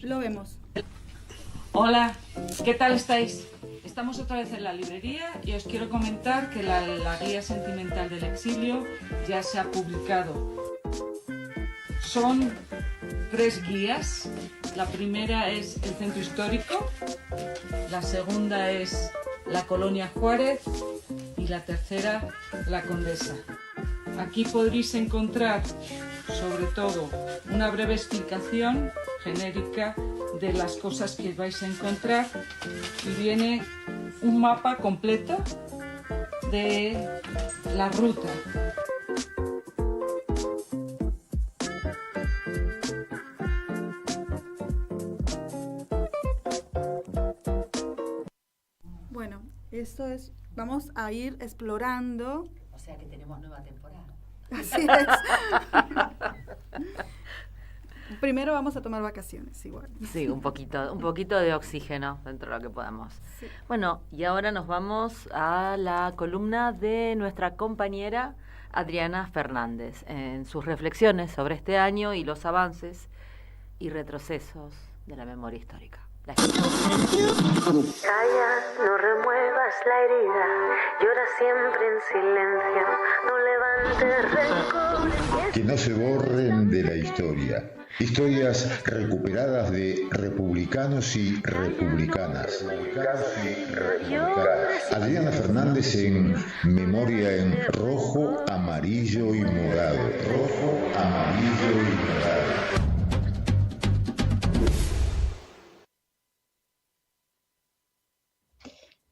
Lo vemos. Hola, ¿qué tal estáis? Estamos otra vez en la librería y os quiero comentar que la guía sentimental del exilio ya se ha publicado. Son 3 guías. La primera es el centro histórico, la segunda es la colonia Juárez y la tercera la Condesa. Aquí podréis encontrar, sobre todo, una breve explicación genérica de las cosas que vais a encontrar y viene un mapa completo de la ruta. Bueno, esto es, vamos a ir explorando. O sea que tenemos nueva temporada. Así es. Primero vamos a tomar vacaciones, igual. Sí, un poquito de oxígeno dentro de lo que podamos. Sí. Bueno, y ahora nos vamos a la columna de nuestra compañera Adriana Fernández, en sus reflexiones sobre este año y los avances y retrocesos de la memoria histórica. Calla, no remuevas la herida, llora siempre en silencio, no levantes rencor. Que no se borren de la historia. Historias recuperadas de republicanos y republicanas. Adriana Fernández en Memoria en rojo, amarillo y morado. Rojo, amarillo y morado.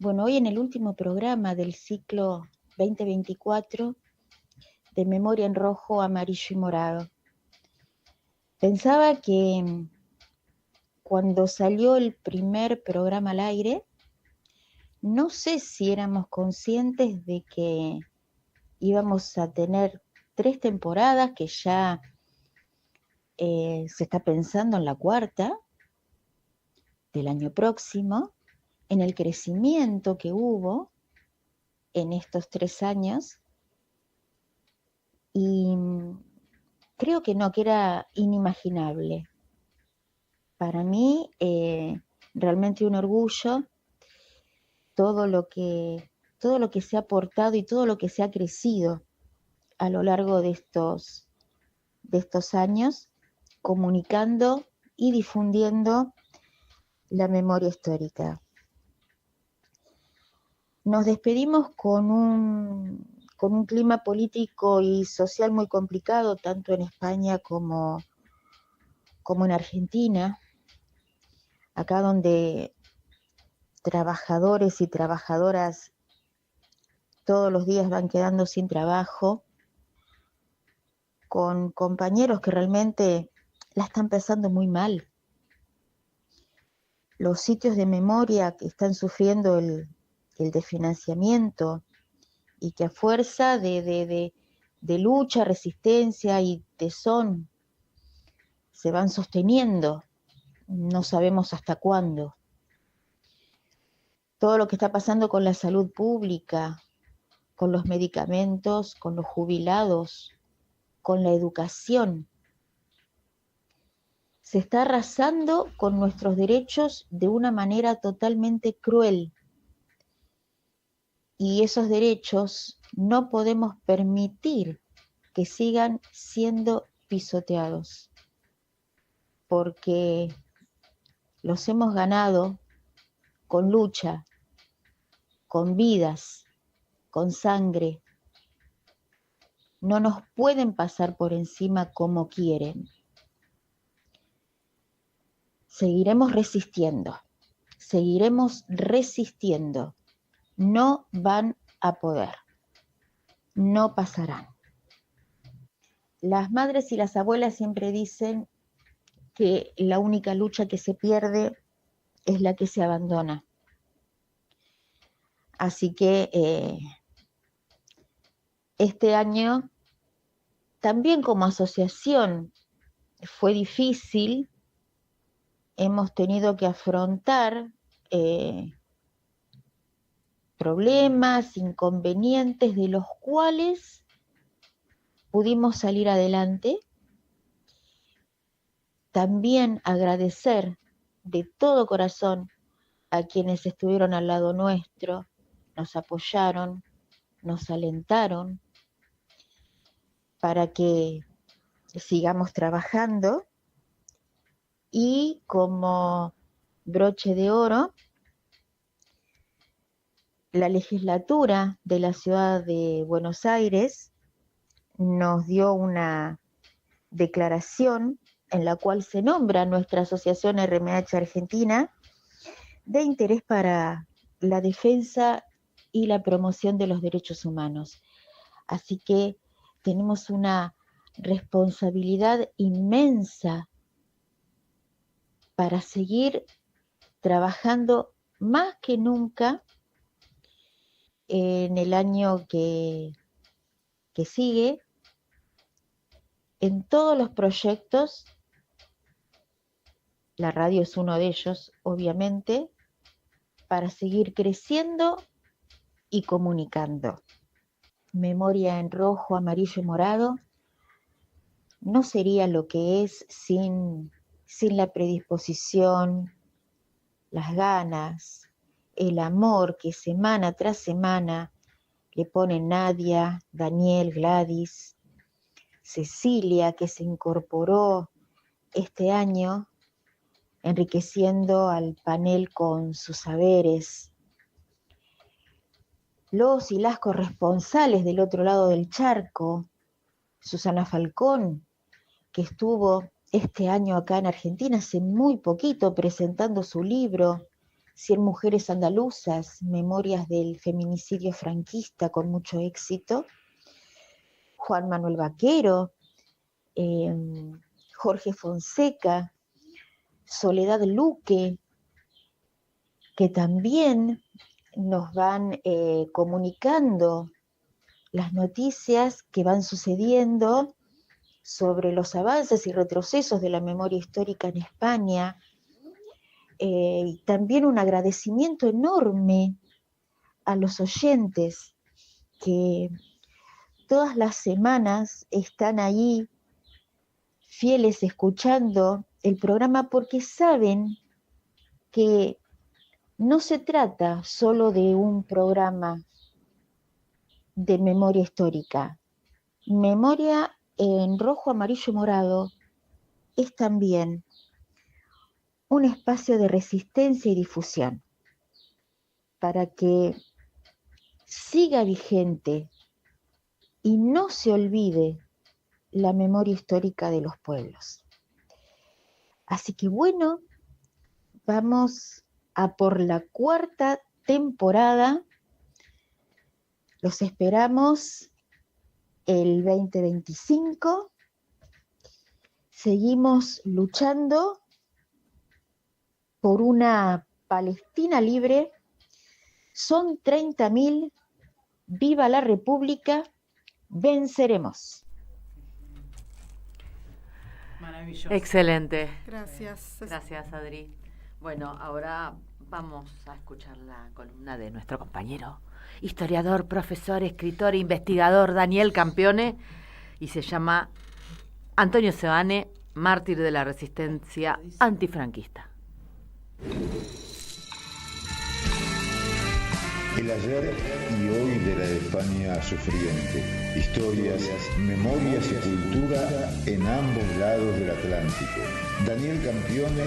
Bueno, hoy en el último programa del ciclo 2024 de Memoria en rojo, amarillo y morado. Pensaba que cuando salió el primer programa al aire, no sé si éramos conscientes de que íbamos a tener 3 temporadas, que ya se está pensando en la 4ª del año próximo, en el crecimiento que hubo en estos 3 años, y creo que no, que era inimaginable. Para mí, realmente un orgullo todo lo que se ha aportado y todo lo que se ha crecido a lo largo de estos años, comunicando y difundiendo la memoria histórica. Nos despedimos con un clima político y social muy complicado, tanto en España como en Argentina, acá donde trabajadores y trabajadoras todos los días van quedando sin trabajo, con compañeros que realmente la están pasando muy mal. Los sitios de memoria que están sufriendo el desfinanciamiento, y que a fuerza de lucha, resistencia y tesón se van sosteniendo, no sabemos hasta cuándo. Todo lo que está pasando con la salud pública, con los medicamentos, con los jubilados, con la educación. Se está arrasando con nuestros derechos de una manera totalmente cruel. Y esos derechos no podemos permitir que sigan siendo pisoteados, porque los hemos ganado con lucha, con vidas, con sangre. No nos pueden pasar por encima como quieren. Seguiremos resistiendo. No van a poder, no pasarán. Las madres y las abuelas siempre dicen que la única lucha que se pierde es la que se abandona. Así que este año, también como asociación, fue difícil. Hemos tenido que afrontar problemas, inconvenientes, de los cuales pudimos salir adelante. También agradecer de todo corazón a quienes estuvieron al lado nuestro, nos apoyaron, nos alentaron para que sigamos trabajando, y como broche de oro, la legislatura de la ciudad de Buenos Aires nos dio una declaración en la cual se nombra nuestra asociación RMH Argentina de interés para la defensa y la promoción de los derechos humanos. Así que tenemos una responsabilidad inmensa para seguir trabajando más que nunca en el año que sigue, en todos los proyectos. La radio es uno de ellos, obviamente, para seguir creciendo y comunicando. Memoria en rojo, amarillo y morado no sería lo que es sin la predisposición, las ganas, el amor que semana tras semana le ponen Nadia, Daniel, Gladys, Cecilia, que se incorporó este año, enriqueciendo al panel con sus saberes. Los y las corresponsales del otro lado del charco, Susana Falcón, que estuvo este año acá en Argentina hace muy poquito presentando su libro 100 mujeres andaluzas, memorias del feminicidio franquista, con mucho éxito. Juan Manuel Vaquero, Jorge Fonseca, Soledad Luque, que también nos van comunicando las noticias que van sucediendo sobre los avances y retrocesos de la memoria histórica en España. Y también un agradecimiento enorme a los oyentes que todas las semanas están ahí fieles escuchando el programa, porque saben que no se trata solo de un programa de memoria histórica. Memoria en rojo, amarillo y morado es también un espacio de resistencia y difusión para que siga vigente y no se olvide la memoria histórica de los pueblos. Así que bueno, vamos a por la 4ª temporada. Los esperamos el 2025. Seguimos luchando por una Palestina libre. Son 30.000. ¡Viva la República! ¡Venceremos! Maravilloso. Excelente. Gracias. Gracias, Adri. Bueno, ahora vamos a escuchar la columna de nuestro compañero, historiador, profesor, escritor e investigador Daniel Campione, y se llama Antonio Seoane, mártir de la resistencia antifranquista. El ayer y hoy de la España sufriente. Historias, memorias y cultura en ambos lados del Atlántico. Daniel Campione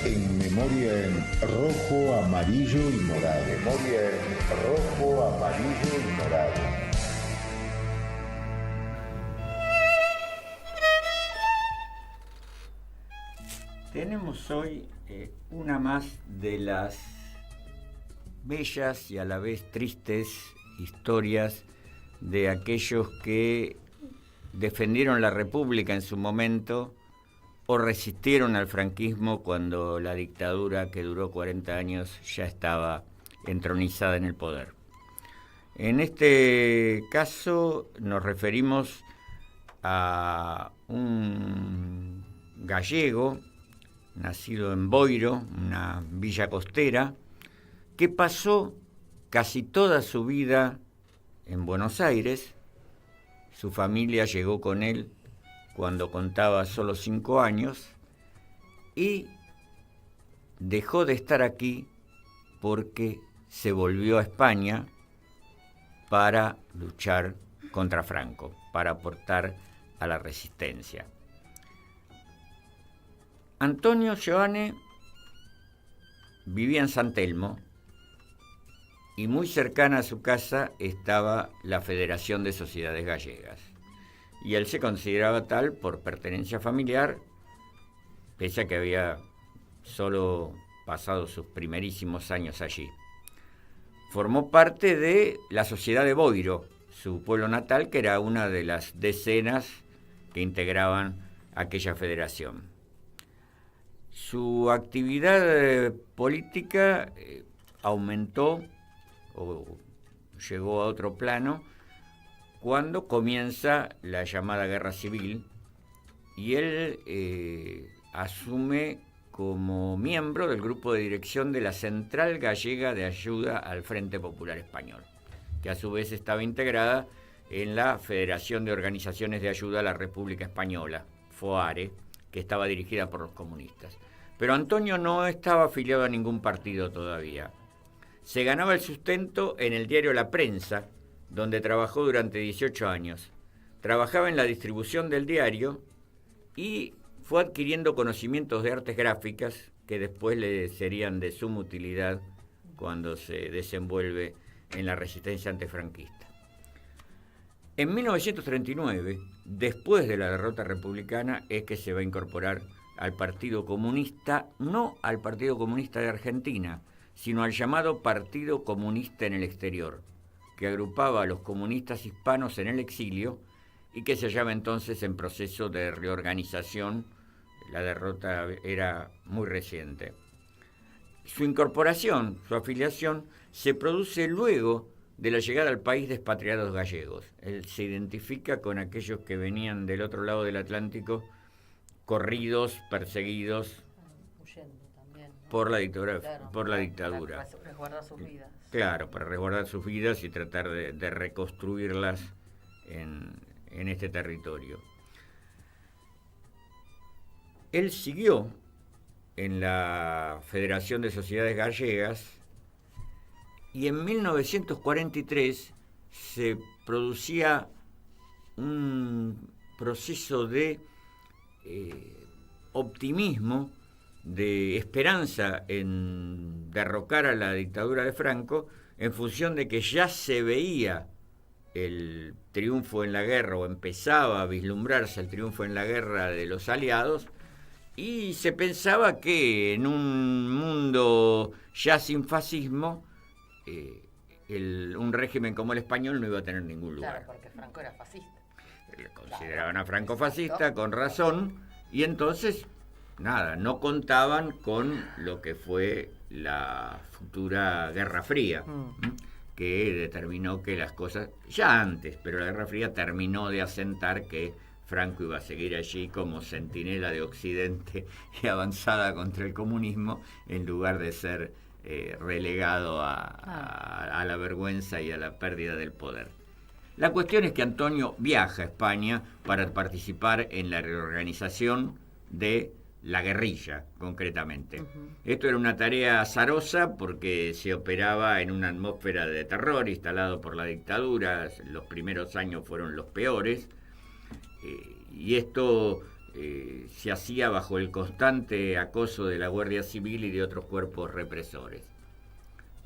en Memoria en rojo, amarillo y morado. Memoria en rojo, amarillo y morado. Tenemos hoy una más de las bellas y a la vez tristes historias de aquellos que defendieron la República en su momento o resistieron al franquismo cuando la dictadura, que duró 40 años, ya estaba entronizada en el poder. En este caso nos referimos a un gallego nacido en Boiro, una villa costera, que pasó casi toda su vida en Buenos Aires, Su familia llegó con él cuando contaba solo 5 años y dejó de estar aquí porque se volvió a España para luchar contra Franco, para aportar a la resistencia. Antonio Seoane vivía en San Telmo y muy cercana a su casa estaba la Federación de Sociedades Gallegas. Y él se consideraba tal por pertenencia familiar, pese a que había solo pasado sus primerísimos años allí. Formó parte de la Sociedad de Boiro, su pueblo natal, que era una de las decenas que integraban aquella federación. Su actividad política aumentó o llegó a otro plano cuando comienza la llamada Guerra Civil y él asume como miembro del grupo de dirección de la Central Gallega de Ayuda al Frente Popular Español, que a su vez estaba integrada en la Federación de Organizaciones de Ayuda a la República Española, FOARE, que estaba dirigida por los comunistas. Pero Antonio no estaba afiliado a ningún partido todavía. Se ganaba el sustento en el diario La Prensa, donde trabajó durante 18 años. Trabajaba en la distribución del diario y fue adquiriendo conocimientos de artes gráficas que después le serían de suma utilidad cuando se desenvuelve en la resistencia antifranquista. En 1939, después de la derrota republicana, es que se va a incorporar al Partido Comunista, no al Partido Comunista de Argentina, sino al llamado Partido Comunista en el Exterior, que agrupaba a los comunistas hispanos en el exilio y que se hallaba entonces en proceso de reorganización. La derrota era muy reciente. Su incorporación, su afiliación, se produce luego de la llegada al país de expatriados gallegos. Él se identifica con aquellos que venían del otro lado del Atlántico, corridos, perseguidos, huyendo también, ¿no? por la dictadura. Claro, por la dictadura. Para resguardar sus vidas. Claro, para resguardar sus vidas y tratar de reconstruirlas en este territorio. Él siguió en la Federación de Sociedades Gallegas y en 1943 se producía un proceso de optimismo, de esperanza en derrocar a la dictadura de Franco, en función de que ya se veía el triunfo en la guerra, o empezaba a vislumbrarse el triunfo en la guerra de los aliados, y se pensaba que en un mundo ya sin fascismo, un régimen como el español no iba a tener ningún lugar. Claro, porque Franco era fascista. Consideraban a Franco fascista, con razón, y entonces, nada, no contaban con lo que fue la futura Guerra Fría, que determinó que las cosas, ya antes, pero la Guerra Fría terminó de asentar que Franco iba a seguir allí como centinela de Occidente y avanzada contra el comunismo, en lugar de ser relegado a la vergüenza y a la pérdida del poder. La cuestión es que Antonio viaja a España para participar en la reorganización de la guerrilla, concretamente. Esto era una tarea azarosa porque se operaba en una atmósfera de terror instalado por la dictadura. Los primeros años fueron los peores, y esto se hacía bajo el constante acoso de la Guardia Civil y de otros cuerpos represores.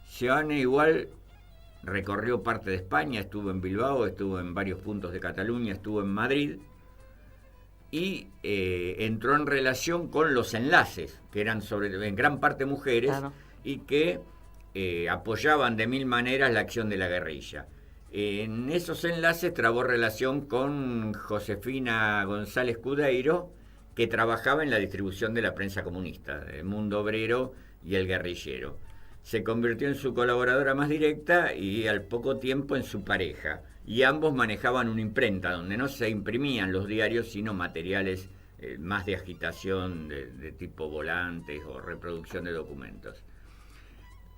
Seoane igual recorrió parte de España, estuvo en Bilbao, estuvo en varios puntos de Cataluña, estuvo en Madrid, y entró en relación con los enlaces, que eran en gran parte mujeres, claro, y que apoyaban de mil maneras la acción de la guerrilla. En esos enlaces trabó relación con Josefina González Cudeiro, que trabajaba en la distribución de la prensa comunista, El Mundo Obrero y El Guerrillero. Se convirtió en su colaboradora más directa y al poco tiempo en su pareja, y ambos manejaban una imprenta donde no se imprimían los diarios, sino materiales más de agitación, de tipo volantes o reproducción de documentos.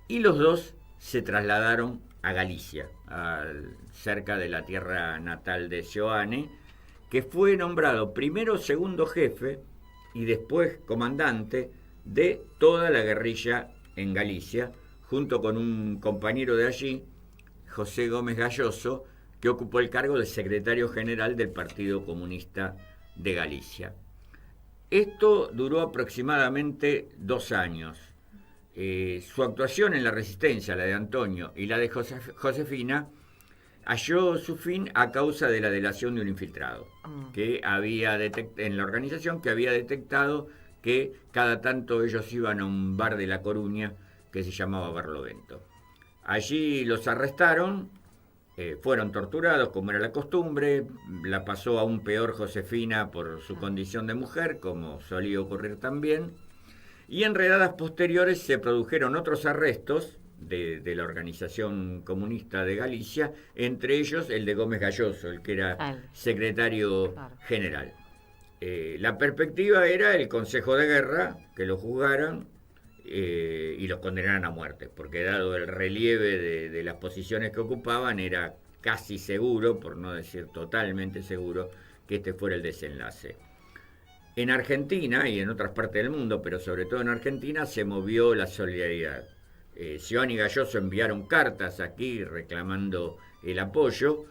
Y los dos se trasladaron a Galicia, cerca de la tierra natal de Seoane, que fue nombrado primero segundo jefe y después comandante de toda la guerrilla en Galicia, junto con un compañero de allí, José Gómez Galloso, que ocupó el cargo de secretario general del Partido Comunista de Galicia. Esto duró aproximadamente 2 años. Su actuación en la resistencia, la de Antonio y la de Josefina, halló su fin a causa de la delación de un infiltrado que había en la organización, que había detectado que cada tanto ellos iban a un bar de La Coruña que se llamaba Barlovento. Allí los arrestaron, fueron torturados como era la costumbre, la pasó aún peor Josefina por su condición de mujer, como solía ocurrir también, y en redadas posteriores se produjeron otros arrestos de la Organización Comunista de Galicia, entre ellos el de Gómez Galloso, el que era secretario general. La perspectiva era el Consejo de Guerra, que lo juzgaran y los condenaran a muerte, porque dado el relieve de las posiciones que ocupaban, era casi seguro, por no decir totalmente seguro, que este fuera el desenlace. En Argentina y en otras partes del mundo, pero sobre todo en Argentina, se movió la solidaridad. Seoane y Galloso enviaron cartas aquí reclamando el apoyo,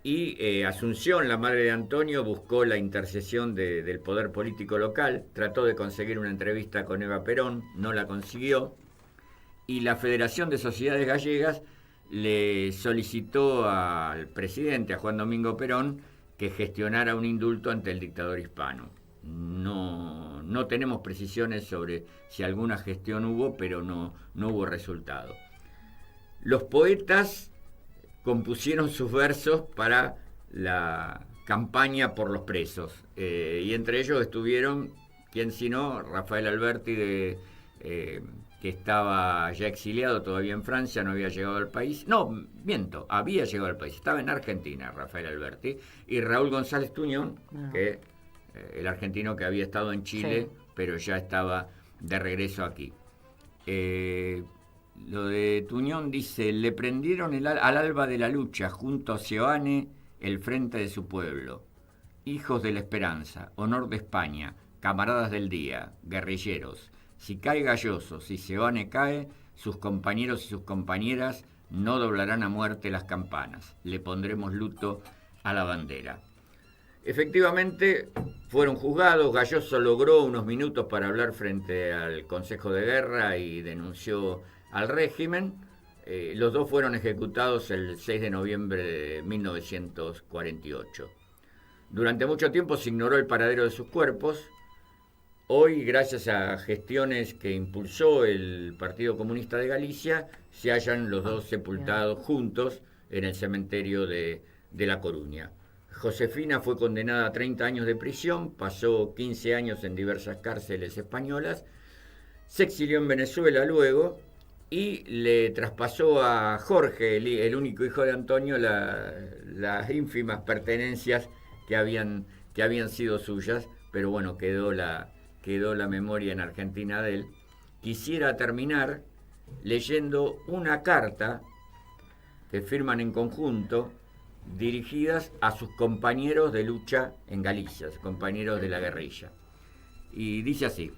y Asunción, la madre de Antonio, buscó la intercesión del poder político local, trató de conseguir una entrevista con Eva Perón, no la consiguió, y la Federación de Sociedades Gallegas le solicitó al presidente, a Juan Domingo Perón, que gestionara un indulto ante el dictador hispano. No tenemos precisiones sobre si alguna gestión hubo, pero no hubo resultado. Los poetas compusieron sus versos para la campaña por los presos, y entre ellos estuvieron, quién sino, Rafael Alberti, que estaba ya exiliado todavía en Francia, no había llegado al país, había llegado al país, estaba en Argentina Rafael Alberti, y Raúl González Tuñón, que el argentino que había estado en Chile, pero ya estaba de regreso aquí. Lo de Tuñón dice: le prendieron al alba de la lucha, junto a Seoane, el frente de su pueblo. Hijos de la esperanza, honor de España, camaradas del día, guerrilleros. Si cae Galloso, si Seoane cae, sus compañeros y sus compañeras no doblarán a muerte las campanas. Le pondremos luto a la bandera. Efectivamente, fueron juzgados. Galloso logró unos minutos para hablar frente al Consejo de Guerra y denunció al régimen. Los dos fueron ejecutados el 6 de noviembre de 1948. Durante mucho tiempo se ignoró el paradero de sus cuerpos. Hoy, gracias a gestiones que impulsó el Partido Comunista de Galicia, se hallan los dos sepultados juntos en el cementerio de La Coruña. Josefina fue condenada a 30 años de prisión, pasó 15 años en diversas cárceles españolas, se exilió en Venezuela luego y le traspasó a Jorge, el único hijo de Antonio, las ínfimas pertenencias que habían sido suyas, pero bueno, quedó la memoria en Argentina de él. Quisiera terminar leyendo una carta que firman en conjunto, dirigidas a sus compañeros de lucha en Galicia, sus compañeros de la guerrilla. Y dice así: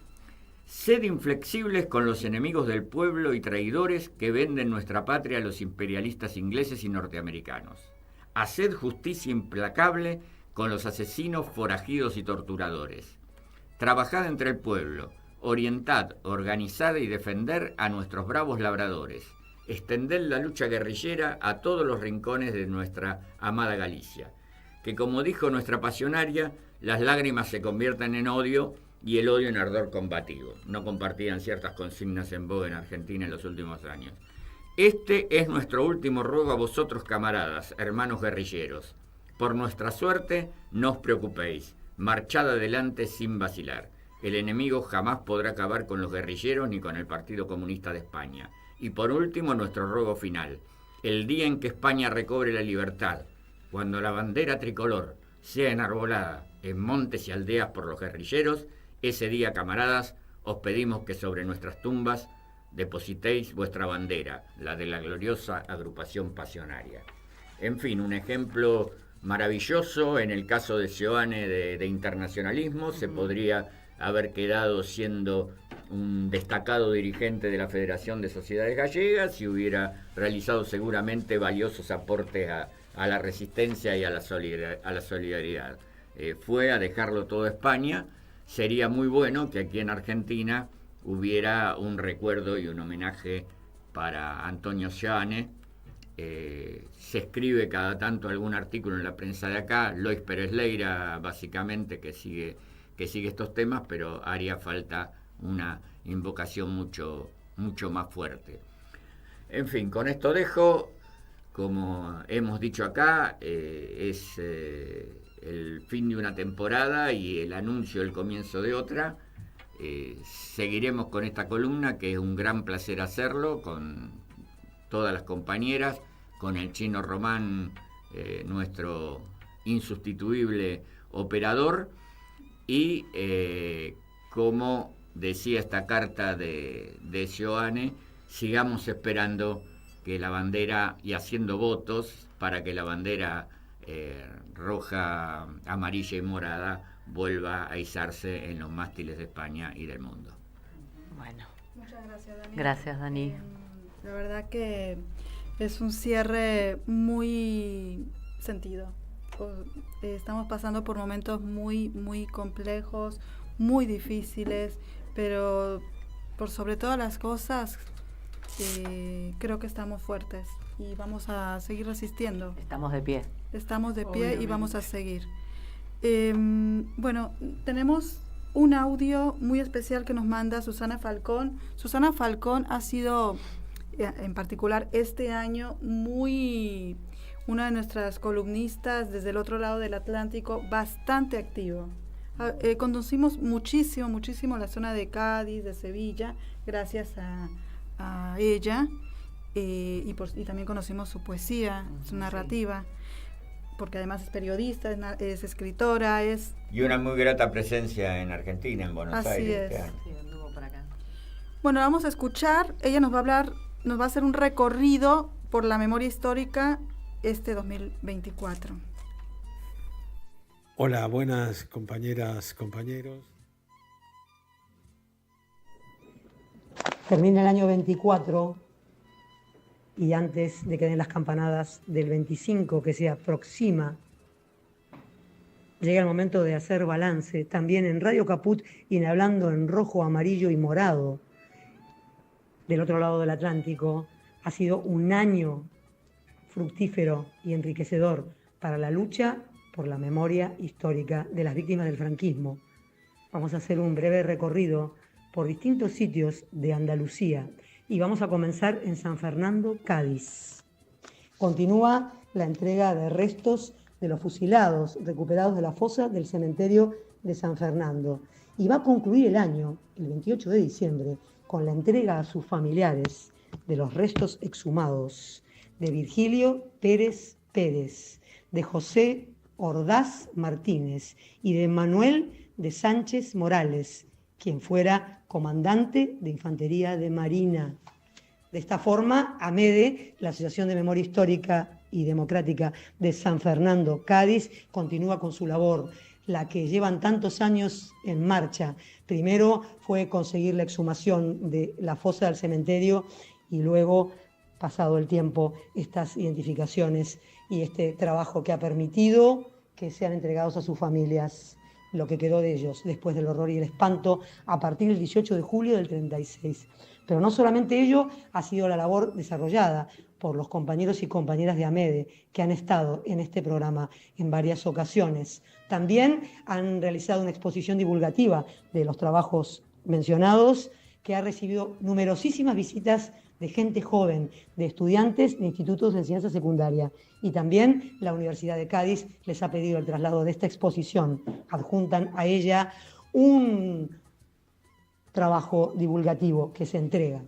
sed inflexibles con los enemigos del pueblo y traidores que venden nuestra patria a los imperialistas ingleses y norteamericanos. Haced justicia implacable con los asesinos, forajidos y torturadores. Trabajad entre el pueblo, orientad, organizad y defender a nuestros bravos labradores. Extended la lucha guerrillera a todos los rincones de nuestra amada Galicia. Que, como dijo nuestra pasionaria, las lágrimas se conviertan en odio y el odio en ardor combativo. No compartían ciertas consignas en boga en Argentina en los últimos años. Este es nuestro último ruego a vosotros, camaradas, hermanos guerrilleros. Por nuestra suerte, no os preocupéis. Marchad adelante sin vacilar. El enemigo jamás podrá acabar con los guerrilleros ni con el Partido Comunista de España. Y por último, nuestro ruego final. El día en que España recobre la libertad, cuando la bandera tricolor sea enarbolada en montes y aldeas por los guerrilleros, ese día, camaradas, os pedimos que sobre nuestras tumbas depositéis vuestra bandera, la de la gloriosa agrupación pasionaria. En fin, un ejemplo maravilloso. En el caso de Seoane de internacionalismo, se podría haber quedado siendo un destacado dirigente de la Federación de Sociedades Gallegas y hubiera realizado seguramente valiosos aportes a la resistencia y a la solidaridad. Fue a dejarlo todo a España. Sería muy bueno que aquí en Argentina hubiera un recuerdo y un homenaje para Antonio Seoane. Se escribe cada tanto algún artículo en la prensa de acá, Lois Pérez Leira básicamente, que sigue estos temas, pero haría falta una invocación mucho más fuerte. En fin, con esto dejo. Como hemos dicho acá, es el fin de una temporada y el anuncio del comienzo de otra. Seguiremos con esta columna, que es un gran placer hacerlo, con todas las compañeras, con el Chino Román, nuestro insustituible operador, y como decía esta carta de Seoane, sigamos esperando que la bandera, y haciendo votos para que la bandera roja, amarilla y morada vuelva a izarse en los mástiles de España y del mundo. Bueno. Muchas gracias, Dani. Gracias, Dani. La verdad que es un cierre muy sentido. Estamos pasando por momentos muy, muy complejos, muy difíciles, pero por sobre todas las cosas, creo que estamos fuertes y vamos a seguir resistiendo. Estamos de pie. Estamos de pie. Obviamente. Y vamos a seguir. Bueno, tenemos un audio muy especial que nos manda Susana Falcón. Susana Falcón ha sido, en particular este año, una de nuestras columnistas desde el otro lado del Atlántico, bastante activo. Conducimos muchísimo la zona de Cádiz, de Sevilla, gracias a ella, y también conocimos su poesía, su narrativa, porque además es periodista, es escritora, y una muy grata presencia en Argentina, en Buenos Aires. Así es. Sí, anduvo por acá. Bueno, vamos a escuchar. Ella nos va a hacer un recorrido por la memoria histórica 2024. Hola, buenas compañeras, compañeros. Termina el año 24 y antes de que den las campanadas del 25 que se aproxima, llega el momento de hacer balance. También en Radio Caput y en Hablando en Rojo, Amarillo y Morado, del otro lado del Atlántico, ha sido un año fructífero y enriquecedor para la lucha por la memoria histórica de las víctimas del franquismo. Vamos a hacer un breve recorrido por distintos sitios de Andalucía y vamos a comenzar en San Fernando, Cádiz. Continúa la entrega de restos de los fusilados recuperados de la fosa del cementerio de San Fernando y va a concluir el año, el 28 de diciembre, con la entrega a sus familiares de los restos exhumados de Virgilio Pérez Pérez, de José Ordaz Martínez y de Manuel de Sánchez Morales, quien fuera comandante de Infantería de Marina. De esta forma, AMEDE, la Asociación de Memoria Histórica y Democrática de San Fernando, Cádiz, continúa con su labor, la que llevan tantos años en marcha. Primero fue conseguir la exhumación de la fosa del cementerio y luego, pasado el tiempo, estas identificaciones y este trabajo que ha permitido que sean entregados a sus familias lo que quedó de ellos después del horror y el espanto a partir del 18 de julio del 36. Pero no solamente ello, ha sido la labor desarrollada por los compañeros y compañeras de AMEDE que han estado en este programa en varias ocasiones. También han realizado una exposición divulgativa de los trabajos mencionados que ha recibido numerosísimas visitas de gente joven, de estudiantes de institutos de enseñanza secundaria. Y también la Universidad de Cádiz les ha pedido el traslado de esta exposición. Adjuntan a ella un trabajo divulgativo que se entrega.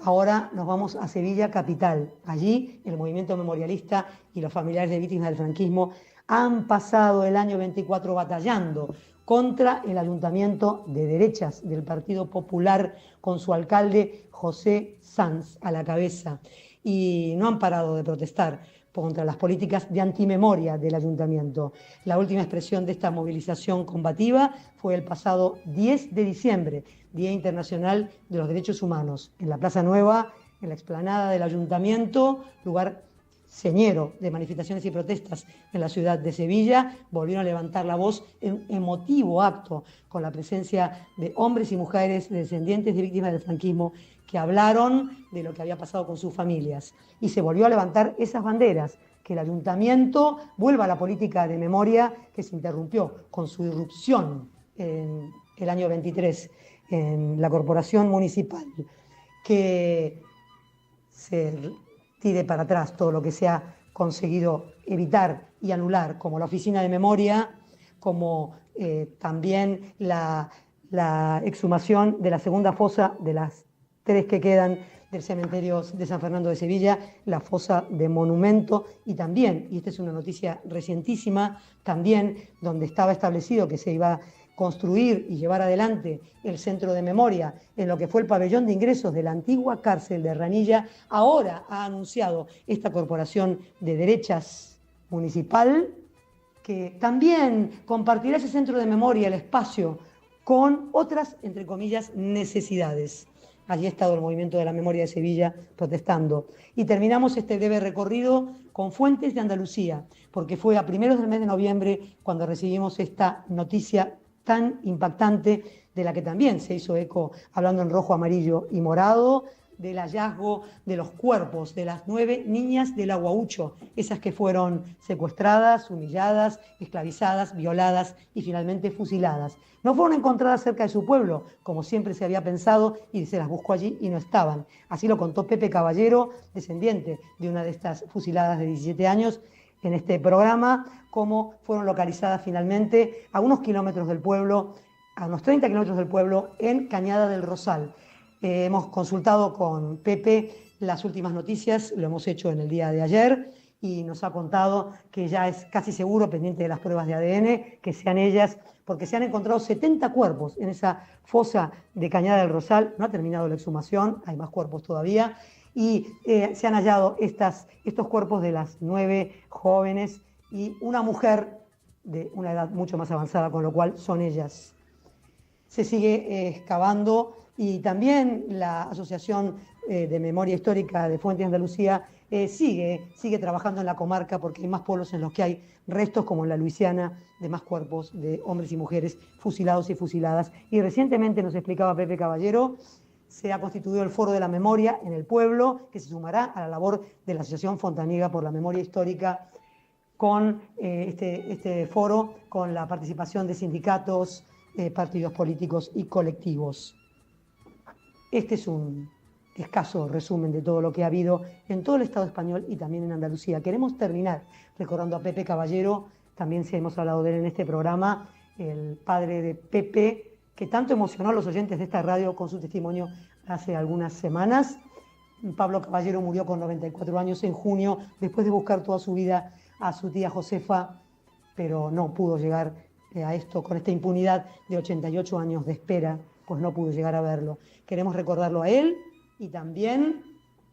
Ahora nos vamos a Sevilla capital. Allí el movimiento memorialista y los familiares de víctimas del franquismo han pasado el año 24 batallando contra el ayuntamiento de derechas del Partido Popular con su alcalde José Sanz a la cabeza, y no han parado de protestar contra las políticas de antimemoria del ayuntamiento. La última expresión de esta movilización combativa fue el pasado 10 de diciembre, Día Internacional de los Derechos Humanos, en la Plaza Nueva, en la explanada del ayuntamiento, lugar señero de manifestaciones y protestas en la ciudad de Sevilla. Volvieron a levantar la voz en un emotivo acto con la presencia de hombres y mujeres descendientes de víctimas del franquismo que hablaron de lo que había pasado con sus familias. Y se volvió a levantar esas banderas, que el ayuntamiento vuelva a la política de memoria que se interrumpió con su irrupción en el año 23 en la corporación municipal, que se tire para atrás todo lo que se ha conseguido evitar y anular, como la oficina de memoria, como también la exhumación de la segunda fosa de las 3 que quedan del cementerio de San Fernando de Sevilla, la fosa de Monumento, y también, y esta es una noticia recientísima, también donde estaba establecido que se iba a construir y llevar adelante el centro de memoria en lo que fue el pabellón de ingresos de la antigua cárcel de Ranilla. Ahora ha anunciado esta corporación de derechas municipal que también compartirá ese centro de memoria, el espacio, con otras, entre comillas, necesidades. Allí ha estado el Movimiento de la Memoria de Sevilla protestando. Y terminamos este breve recorrido con Fuentes de Andalucía, porque fue a primeros del mes de noviembre cuando recibimos esta noticia tan impactante, de la que también se hizo eco hablando en rojo, amarillo y morado, del hallazgo de los cuerpos de las 9 niñas del Aguaucho, esas que fueron secuestradas, humilladas, esclavizadas, violadas y finalmente fusiladas. No fueron encontradas cerca de su pueblo, como siempre se había pensado, y se las buscó allí y no estaban. Así lo contó Pepe Caballero, descendiente de una de estas fusiladas de 17 años, en este programa, cómo fueron localizadas finalmente a unos kilómetros del pueblo, a unos 30 kilómetros del pueblo, en Cañada del Rosal. Hemos consultado con Pepe las últimas noticias, lo hemos hecho en el día de ayer, y nos ha contado que ya es casi seguro, pendiente de las pruebas de ADN, que sean ellas, porque se han encontrado 70 cuerpos en esa fosa de Cañada del Rosal. No ha terminado la exhumación, hay más cuerpos todavía, y se han hallado estos cuerpos de las 9 jóvenes y una mujer de una edad mucho más avanzada, con lo cual son ellas. Se sigue excavando, y también la Asociación de Memoria Histórica de Fuentes de Andalucía sigue trabajando en la comarca, porque hay más pueblos en los que hay restos, como en la Luisiana, de más cuerpos de hombres y mujeres fusilados y fusiladas. Y recientemente, nos explicaba Pepe Caballero, se ha constituido el Foro de la Memoria en el pueblo, que se sumará a la labor de la Asociación Fontaniega por la Memoria Histórica, con este foro, con la participación de sindicatos, partidos políticos y colectivos. Este es un escaso resumen de todo lo que ha habido en todo el Estado español y también en Andalucía. Queremos terminar recordando a Pepe Caballero, también si hemos hablado de él en este programa, el padre de Pepe, que tanto emocionó a los oyentes de esta radio con su testimonio hace algunas semanas. Pablo Caballero murió con 94 años en junio, después de buscar toda su vida a su tía Josefa, pero no pudo llegar a esto con esta impunidad de 88 años de espera, pues no pudo llegar a verlo. Queremos recordarlo a él y también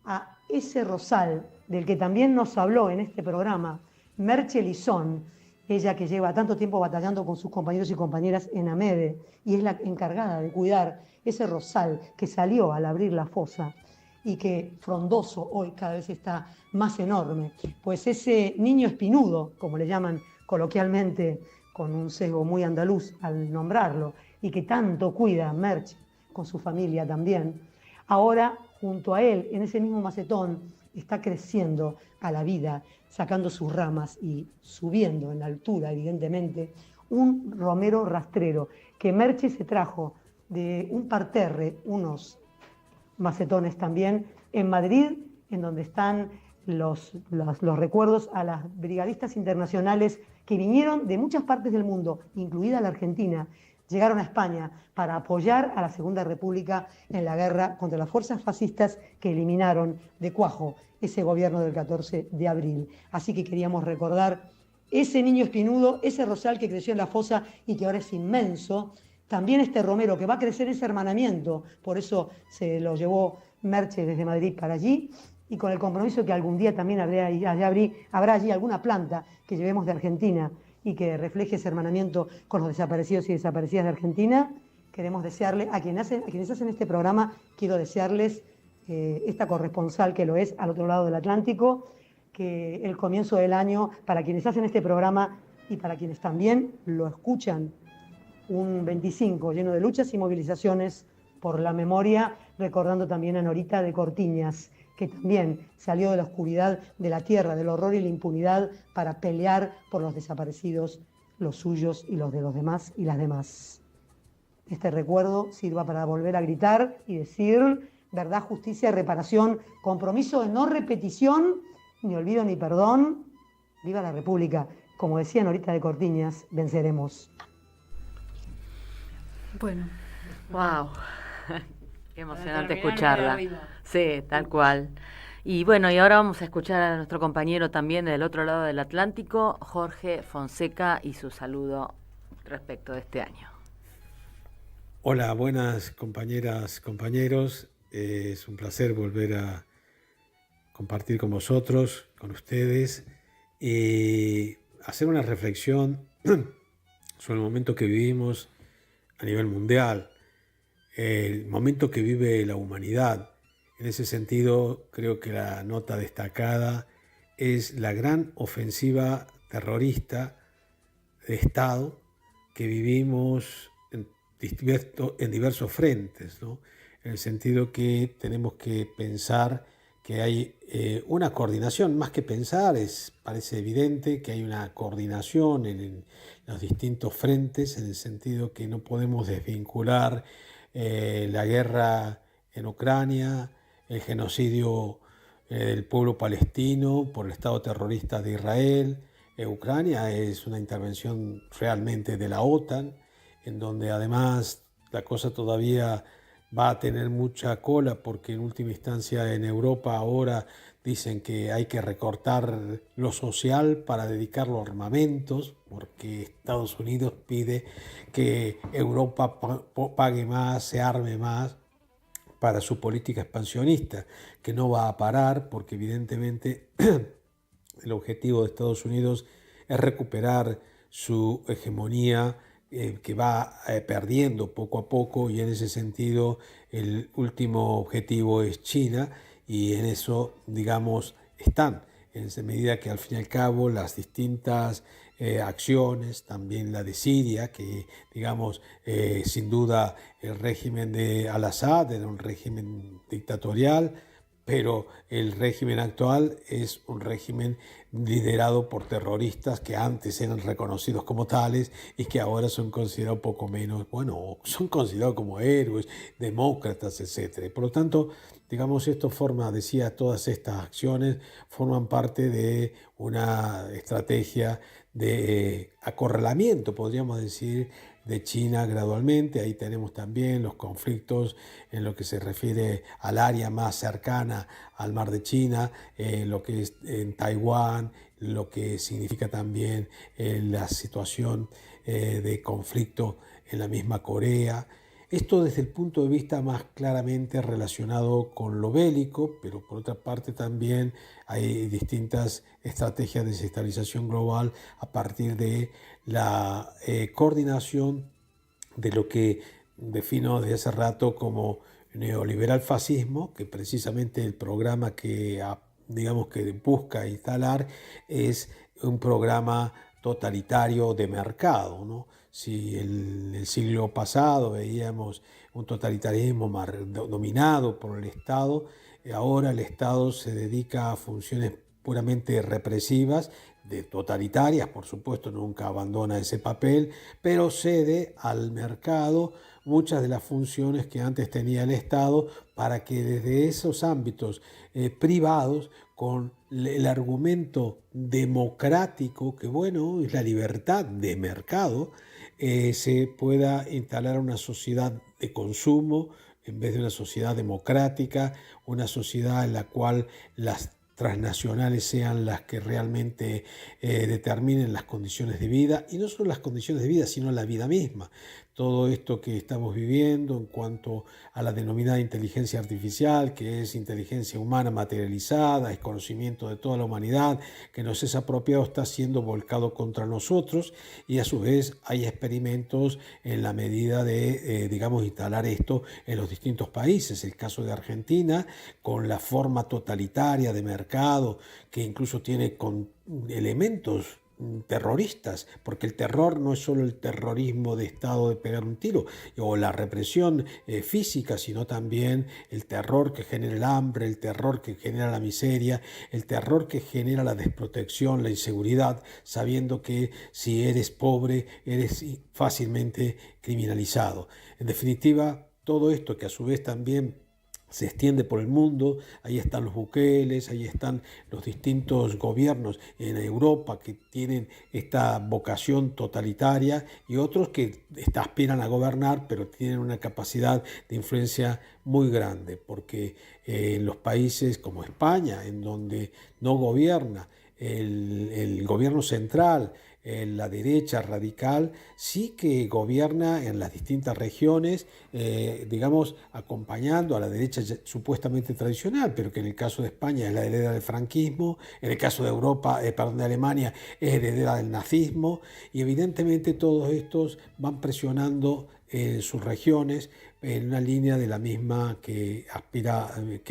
a ese rosal del que también nos habló en este programa Merche Lizón, ella que lleva tanto tiempo batallando con sus compañeros y compañeras en AMEDE y es la encargada de cuidar ese rosal que salió al abrir la fosa y que frondoso hoy cada vez está más enorme. Pues ese niño espinudo, como le llaman coloquialmente, con un sesgo muy andaluz al nombrarlo, y que tanto cuida Merche con su familia también, ahora junto a él, en ese mismo macetón, está creciendo a la vida, sacando sus ramas y subiendo en altura, evidentemente, un romero rastrero que Merche se trajo de un parterre, unos macetones también, en Madrid, en donde están los recuerdos a las brigadistas internacionales que vinieron de muchas partes del mundo, incluida la Argentina, llegaron a España para apoyar a la Segunda República en la guerra contra las fuerzas fascistas que eliminaron de cuajo ese gobierno del 14 de abril. Así que queríamos recordar ese niño espinudo, ese rosal que creció en la fosa y que ahora es inmenso, también este romero que va a crecer ese hermanamiento, por eso se lo llevó Merche desde Madrid para allí, y con el compromiso que algún día también habrá allí alguna planta que llevemos de Argentina y que refleje ese hermanamiento con los desaparecidos y desaparecidas de Argentina. Queremos desearle a quienes hacen este programa, quiero desearles esta corresponsal que lo es al otro lado del Atlántico, que el comienzo del año, para quienes hacen este programa y para quienes también lo escuchan, un 25 lleno de luchas y movilizaciones por la memoria, recordando también a Norita de Cortiñas, que también salió de la oscuridad de la tierra, del horror y la impunidad para pelear por los desaparecidos, los suyos y los de los demás y las demás. Este recuerdo sirva para volver a gritar y decir verdad, justicia y reparación, compromiso de no repetición, ni olvido ni perdón. ¡Viva la República! Como decía Norita de Cortiñas, venceremos. Bueno. ¡Wow! Qué emocionante escucharla. Sí, tal cual. Y bueno, y ahora vamos a escuchar a nuestro compañero también del otro lado del Atlántico, Jorge Fonseca, y su saludo respecto de este año. Hola, buenas compañeras, compañeros. Es un placer volver a compartir con vosotros, con ustedes, y hacer una reflexión sobre el momento que vivimos a nivel mundial, el momento que vive la humanidad. En ese sentido, creo que la nota destacada es la gran ofensiva terrorista de Estado que vivimos en diversos frentes, ¿no? En el sentido que tenemos que pensar que hay una coordinación, más que pensar, parece evidente que hay una coordinación en los distintos frentes, en el sentido que no podemos desvincular la guerra en Ucrania, el genocidio del pueblo palestino por el Estado terrorista de Israel. Ucrania es una intervención realmente de la OTAN, en donde además la cosa todavía va a tener mucha cola, porque en última instancia en Europa ahora dicen que hay que recortar lo social para dedicarlo a armamentos, porque Estados Unidos pide que Europa pague más, se arme más para su política expansionista, que no va a parar, porque evidentemente el objetivo de Estados Unidos es recuperar su hegemonía que va perdiendo poco a poco, y en ese sentido el último objetivo es China, y en eso, digamos, están, en esa medida que al fin y al cabo las distintas acciones, también la de Siria, que digamos, sin duda el régimen de Al-Assad era un régimen dictatorial, pero el régimen actual es un régimen liderado por terroristas que antes eran reconocidos como tales y que ahora son considerados poco menos, bueno, son considerados como héroes, demócratas, etc. Por lo tanto, digamos, esto decía, todas estas acciones forman parte de una estrategia de acorralamiento, podríamos decir, de China gradualmente. Ahí tenemos también los conflictos en lo que se refiere al área más cercana al mar de China, lo que es en Taiwán, lo que significa también la situación de conflicto en la misma Corea. Esto desde el punto de vista más claramente relacionado con lo bélico, pero por otra parte también hay distintas estrategias de desestabilización global a partir de la coordinación de lo que defino desde hace rato como neoliberal fascismo, que precisamente el programa que digamos que busca instalar es un programa totalitario de mercado, ¿no? Si en el siglo pasado veíamos un totalitarismo dominado por el Estado, ahora el Estado se dedica a funciones puramente represivas, totalitarias, por supuesto, nunca abandona ese papel, pero cede al mercado muchas de las funciones que antes tenía el Estado, para que desde esos ámbitos privados, con el argumento democrático, que bueno, es la libertad de mercado, se pueda instalar una sociedad de consumo en vez de una sociedad democrática, una sociedad en la cual las transnacionales sean las que realmente determinen las condiciones de vida, y no solo las condiciones de vida, sino la vida misma. Todo esto que estamos viviendo en cuanto a la denominada inteligencia artificial, que es inteligencia humana materializada, es conocimiento de toda la humanidad, que nos es apropiado, está siendo volcado contra nosotros, y a su vez hay experimentos en la medida de, instalar esto en los distintos países. El caso de Argentina, con la forma totalitaria de mercado, que incluso tiene con elementos terroristas, porque el terror no es solo el terrorismo de Estado de pegar un tiro o la represión física, sino también el terror que genera el hambre, el terror que genera la miseria, el terror que genera la desprotección, la inseguridad, sabiendo que si eres pobre eres fácilmente criminalizado. En definitiva, todo esto que a su vez también se extiende por el mundo. Ahí están los Bukeles, ahí están los distintos gobiernos en Europa que tienen esta vocación totalitaria, y otros que aspiran a gobernar, pero tienen una capacidad de influencia muy grande, porque en los países como España, en donde no gobierna el gobierno central, la derecha radical, sí que gobierna en las distintas regiones, acompañando a la derecha supuestamente tradicional, pero que en el caso de España es la heredera del franquismo, en el caso de de Alemania es heredera del nazismo, y evidentemente todos estos van presionando en sus regiones en una línea de la misma que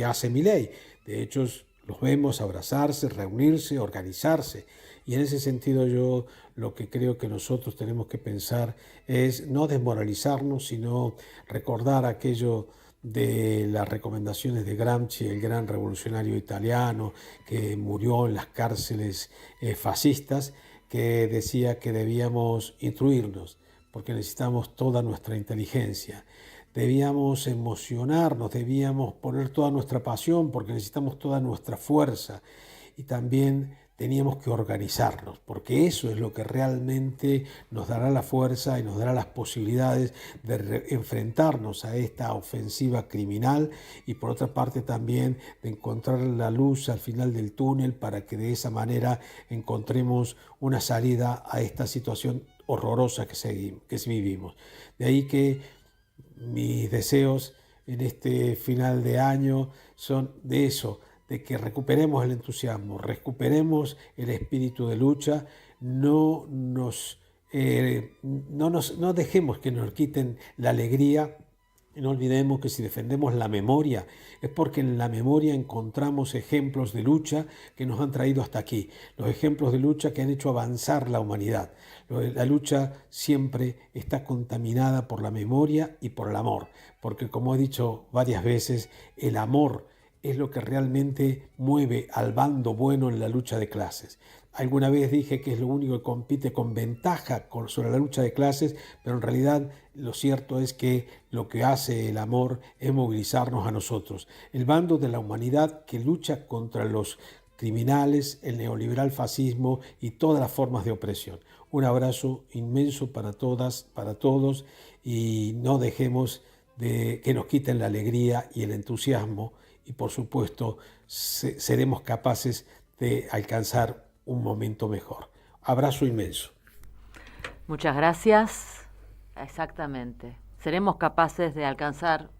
hace Milei. De hecho, los vemos abrazarse, reunirse, organizarse. Y en ese sentido yo lo que creo que nosotros tenemos que pensar es no desmoralizarnos, sino recordar aquello de las recomendaciones de Gramsci, el gran revolucionario italiano que murió en las cárceles fascistas, que decía que debíamos instruirnos, porque necesitamos toda nuestra inteligencia. Debíamos emocionarnos, debíamos poner toda nuestra pasión, porque necesitamos toda nuestra fuerza. Y también teníamos que organizarnos, porque eso es lo que realmente nos dará la fuerza y nos dará las posibilidades de enfrentarnos a esta ofensiva criminal, y por otra parte también de encontrar la luz al final del túnel, para que de esa manera encontremos una salida a esta situación horrorosa que vivimos. De ahí que mis deseos en este final de año son de eso, de que recuperemos el entusiasmo, recuperemos el espíritu de lucha, no dejemos que nos quiten la alegría. No olvidemos que si defendemos la memoria es porque en la memoria encontramos ejemplos de lucha que nos han traído hasta aquí, los ejemplos de lucha que han hecho avanzar la humanidad. La lucha siempre está contaminada por la memoria y por el amor, porque como he dicho varias veces, el amor es lo que realmente mueve al bando bueno en la lucha de clases. Alguna vez dije que es lo único que compite con ventaja sobre la lucha de clases, pero en realidad lo cierto es que lo que hace el amor es movilizarnos a nosotros. El bando de la humanidad que lucha contra los criminales, el neoliberal fascismo y todas las formas de opresión. Un abrazo inmenso para todas, para todos, y no dejemos de que nos quiten la alegría y el entusiasmo, y por supuesto seremos capaces de alcanzar un momento mejor. Abrazo inmenso. Muchas gracias. Exactamente. Seremos capaces de alcanzar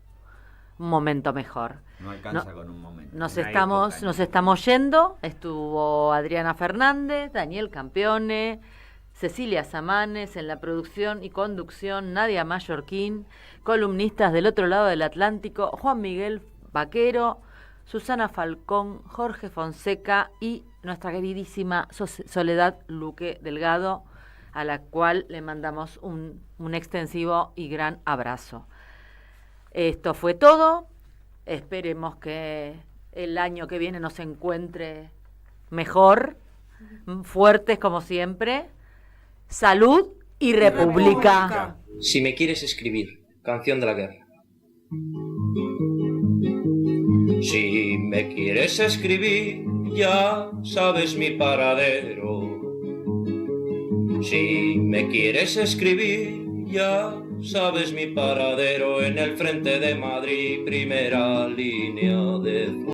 un momento mejor. No alcanza con un momento. Nos estamos yendo. Estuvo Adriana Fernández, Daniel Campione, Cecilia Samanes en la producción y conducción, Nadia Mallorquín, columnistas del otro lado del Atlántico, Juan Miguel Vaquero, Susana Falcón, Jorge Fonseca y nuestra queridísima Soledad Luque Delgado, a la cual le mandamos un extensivo y gran abrazo. Esto fue todo. Esperemos que el año que viene nos encuentre mejor, fuertes como siempre. Salud y República. Si me quieres escribir, canción de la guerra. Si me quieres escribir, ya sabes mi paradero. Si me quieres escribir, ya sabes mi paradero. En el frente de Madrid, primera línea de